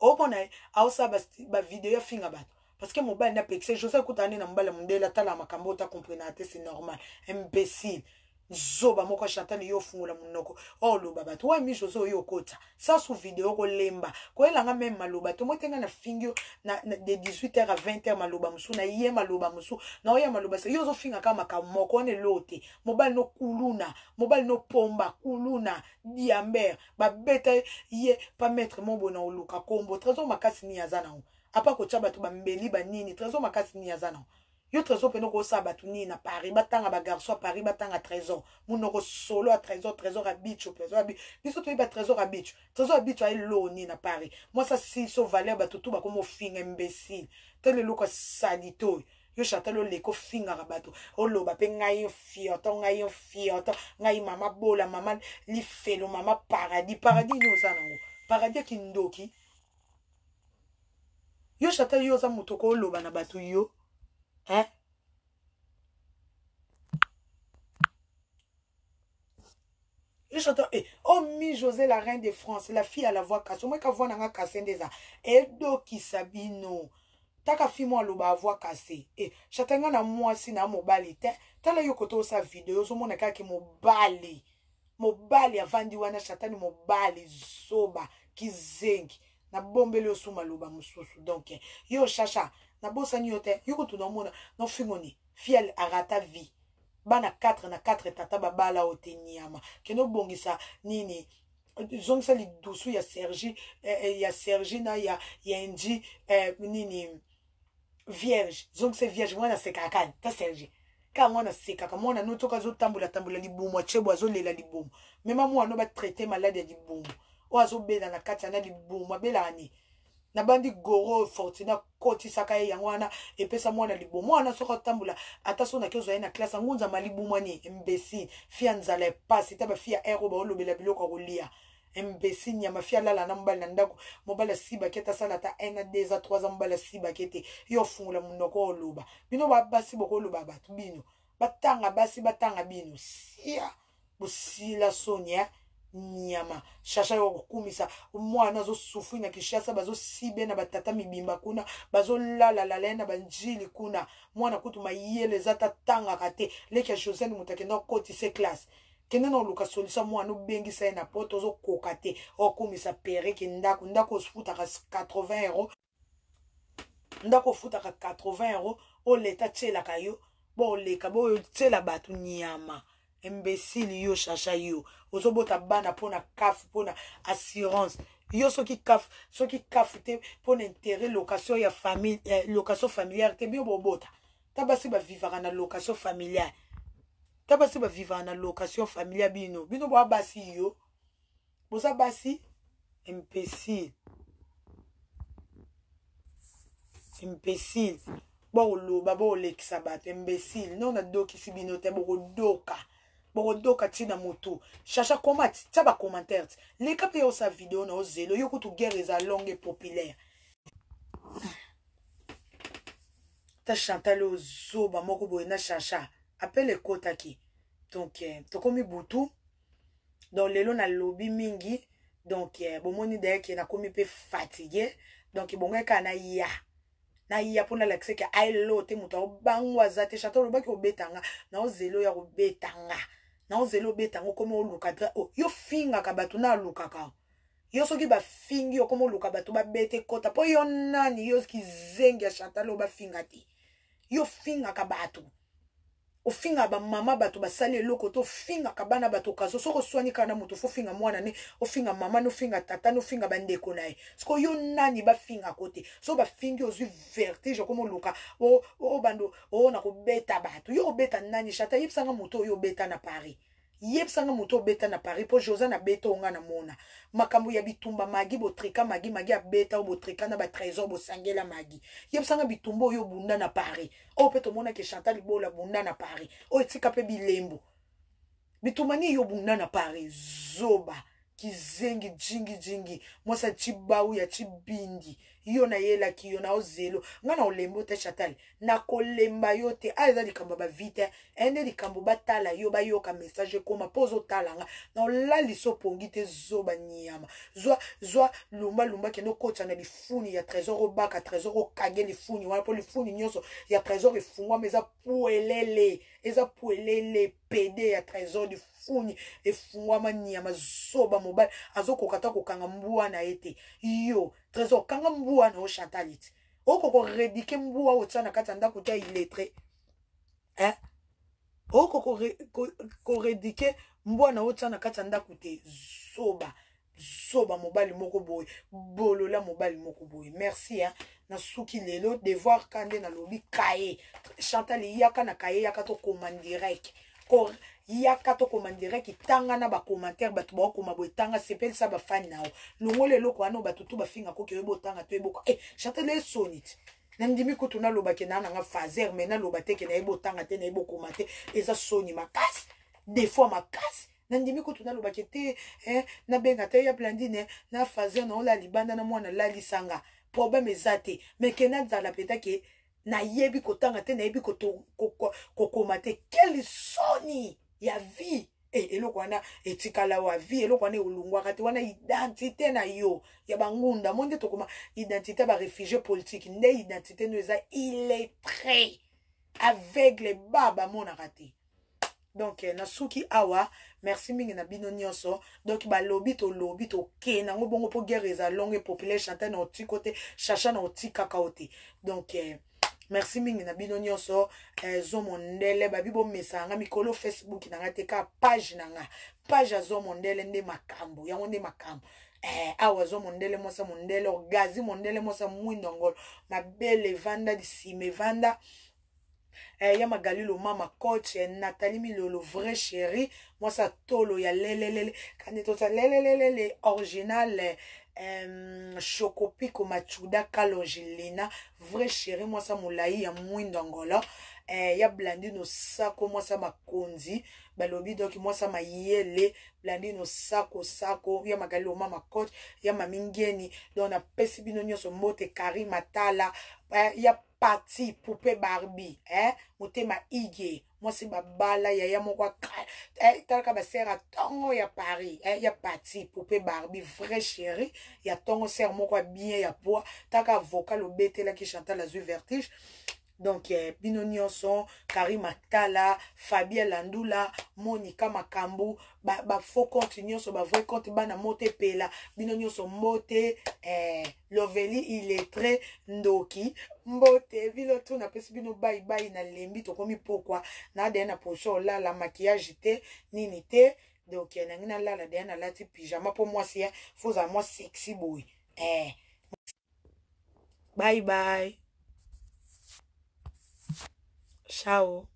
o bona ausa ba video ya finga batu parce que mobile na pexé Joseph kutane na mobile mundela tala makambo ta comprendre c'est normal imbécile zoba moko Chantal yo fungula munoko oh loba bato wa mi José yo kota ça sous vidéo ko lemba ko elanga même maloba to motenga na fingio na de 18h à 20h maloba musu na ye maloba musu na oya maloba se yo zo finga kama kamoko ne lote mobile no kuluna mobile no pomba kuluna diamber ba beta ye pas mettre mon bona oluka kombo trésor makasi ni azana apa ko chaba to ba mbeli ba nini trésor makasi ni azana yo trésor peno ko saba tuni na Paris batanga ba garçon à Paris batanga trésor munoko solo à trésor à bicho trésor à bicho biso to ba trésor à bicho ay loni na Paris moi ça si so valeur ba tutu ba comme finga imbécile tele loko salito yo Chantal le ko finga rabato o lo ba pe ngai fioto ngai mama bola mama li felo mama paradis no zanango paradis kindoki yo Chantal yo za mutoko lo ba na batu yo hein et j'entends oh mi José la reine de France la fille à la voix cassée moi ka voix nanga cassé déjà edo kisabino taka fi moi loba voix cassée chatanga na moi si na mobali te tala yo koto sa vidéo so mona ka ki mobali avandi wana chatani mobali zoba kizengi na bombele osuma loba mususu donc yo chacha na bosa nyote yuko tunamona no fingoni fiel arata vie bana 4 na 4 tata babala otenyama keno bongisa nini zongisa li dusu ya Sergi na ya Ndi nini vierge zongisa vierge mwana sekakani ta Sergi ka mwana sekaka mwana no toka zo tambula libumu achebo azolela libumu mema mwana ba traiter malade ya libumu o azobela na kati na libumu abela ani na bandi goro fortuna koti sakaye yangwana epesa mwana libo mwana soko tambula ataso na kezo na classe ngunza malibu mwani imbécile fia nzala passe taba fia ero ba olobela biloko kolia imbécile nyama fia lala na mbala ndako mobala siba keta sala ta 1 2 3 mbala siba kete yo fungula munoko oloba bino ba basi boko oloba batu bino batanga basi batanga bino sia busila sonia nyama shasha yo kumisa mwana zo sufui na kishasa bazo sibe na batata mibimba kuna bazo lala na banjili kuna mwana kutu mayele zata tanga kate leki ya José mutake na koti se classe kene no luka solisa mwana bengi sa na poto zo kokate o kumisa pere ki ndako futa ka 80 euros ndako futa ka 80 euros o leta tshela kayo bo leka bo tshela batu nyama imbécile yo chacha yo ozobota bana pona kaf pona assurance yo soki kaf te pona intérêt location ya famille location familiale te bio bobota tabasi ba vivara na location familiale tabasi ba vivre na location familiale bino bino ba basi yo boza basi imbécile bo loba bo lekisa bato imbécile non na doki si bino te boko doka tina moto chacha comment tia ba commentaire les capé yo sa vidéo na zelo yo kutu guerre za longue et populaire ta Chantal ozoba moko boye na chacha appelle ekotaki donc tokomi butu donc lelo na lobby mingi donc bomoni d'ailleurs ki na komi pe fatigué donc bonga kana ya pona l'accès que ailo te muto bangwa zate Chantal lobaki obetanga na zelo ya obetanga na zelo betanga komi oluka yo finga ka bato na lukaka yo soki ba fingi yo komi oluka bato ba bete kota po yo nani yo ki zengi ya Chantal ba finga te yo finga ka bato ofinga ba mama bato basali eloko to finga ka bana bato kazo soko swani kana muto fo finga mwana ne ofinga mama no finga tata no finga bandeko nae sko yo nani ba finga kote so ba fingi ozwi vertige komo luka o bando o na ko beta bato yo beta nani chata yipsanga muto yo beta na Paris yepsanga muto beta na Paris po Josa na beta onga na mona makambo ya bitumba magi botrika magi ya beta o botrika na ba trésor bo sangela magi yepsanga bitumba oyo bunda na Paris o peto mona ke Chantal Libola bunda na Paris o etika pe bilembo bitumba ni yo bunda na Paris zoba kizengi jingi mwasa chibau ya chibindi yo na yela ki yo na ozelo ngana olembo te Chantal na kolemba yo te aiza likambo ba vite ende likambo batala yo ba yo ka message koma pozo talanga na olali so pongi te zoba nyama zwa lumba kendo kocha na lifuni ya trésor obaka trésor okage lifuni wana po lifuni nyoso ya trésor efungwa meza puelele pede ya trésor du funi efungwa manyama zoba mobile azokokata kokanga mbua na ete yo trésor kanga mbua na o Chantal iti oko ko redike mbua o tsana kata ndako ta illettré oko ko redike mbua na o tsana kata ndako te zoba mobile moko boy bolola mobile moko boy merci na suki lelo devoir kande na lobi kaye Chantal yaka na kaye yaka to commande direct ko yaka to commande direct tanga na ba commentaire bato ba ko mabo tanga sepel sa ba fan nao longole loko ano bato to ba finga ko ke bo tanga to ebo Chantal e sonit nandimi ko tuna loba ke na nga fazer mais na loba te ke na ebo tanga te na ebo commenter eza soni makasi des fois makasi nandimi ko tuna loba ke te na benga te ya blandine na fazer na ola libanda na mwana la lisanga problème ezate mais ke na zala petake na yebi kotanga te na yebi kokoma te quelle soni ya vie eloko wana etikala wa vie eloko wana olungwaka te wana identité na yo ya bangunda monde tokoma identité ba réfugié politique nde identité no eza illettré aveugle baba monaka te donc na suki awa merci mingi na bino nyonso donc ba lobi to ke nango bongo po guerre eza longue populaire Chantal na oti côté chacha na oti kakaote donc merci mingi na bino nyonso zo mondele babi bo mesanga mikolo Facebook na ngate ka page nanga page zo mondele nde makambo yango nde makambo awa zo mondele mosa mondele ogazi mondele mosa mwindongolo mabele vanda disime vanda ya magalilo mama coach Nathalie Milolo vrai chéri moi ça tolo ya lelelele kanito ça lelelele original Chocopico machuda kalongelina vrai chéri moi ça moulayi ya mwindongolo ya blandino sako moi ça makonzi balobi donc moi ça mayele blandino sako ya magalilo mama coach ya mamingeni donc na pesi bino nyonso mbote Karima Tala ya parti poupée Barbie motema ige moi c'est babala ya moko talaka ba sera tongo ya Paris ya parti poupée Barbie vrai chéri ya tongo ser moko bien ya poa taka vocal obetela ki Chantal azui vertige donc bino nyonso Karima Tala Fabien Landula Monica Makambu ba faux compte nyonso ba vrai compte bana mote pela bino nyonso mote Loveli illettré ndoki mbote vilo tu na pesi bino bye na lembi to komi pourquoi na de na pocho la maquillage te nini te donc na la de na lati pyjama pour moi c'est faut à moi sexy boy bye ciao.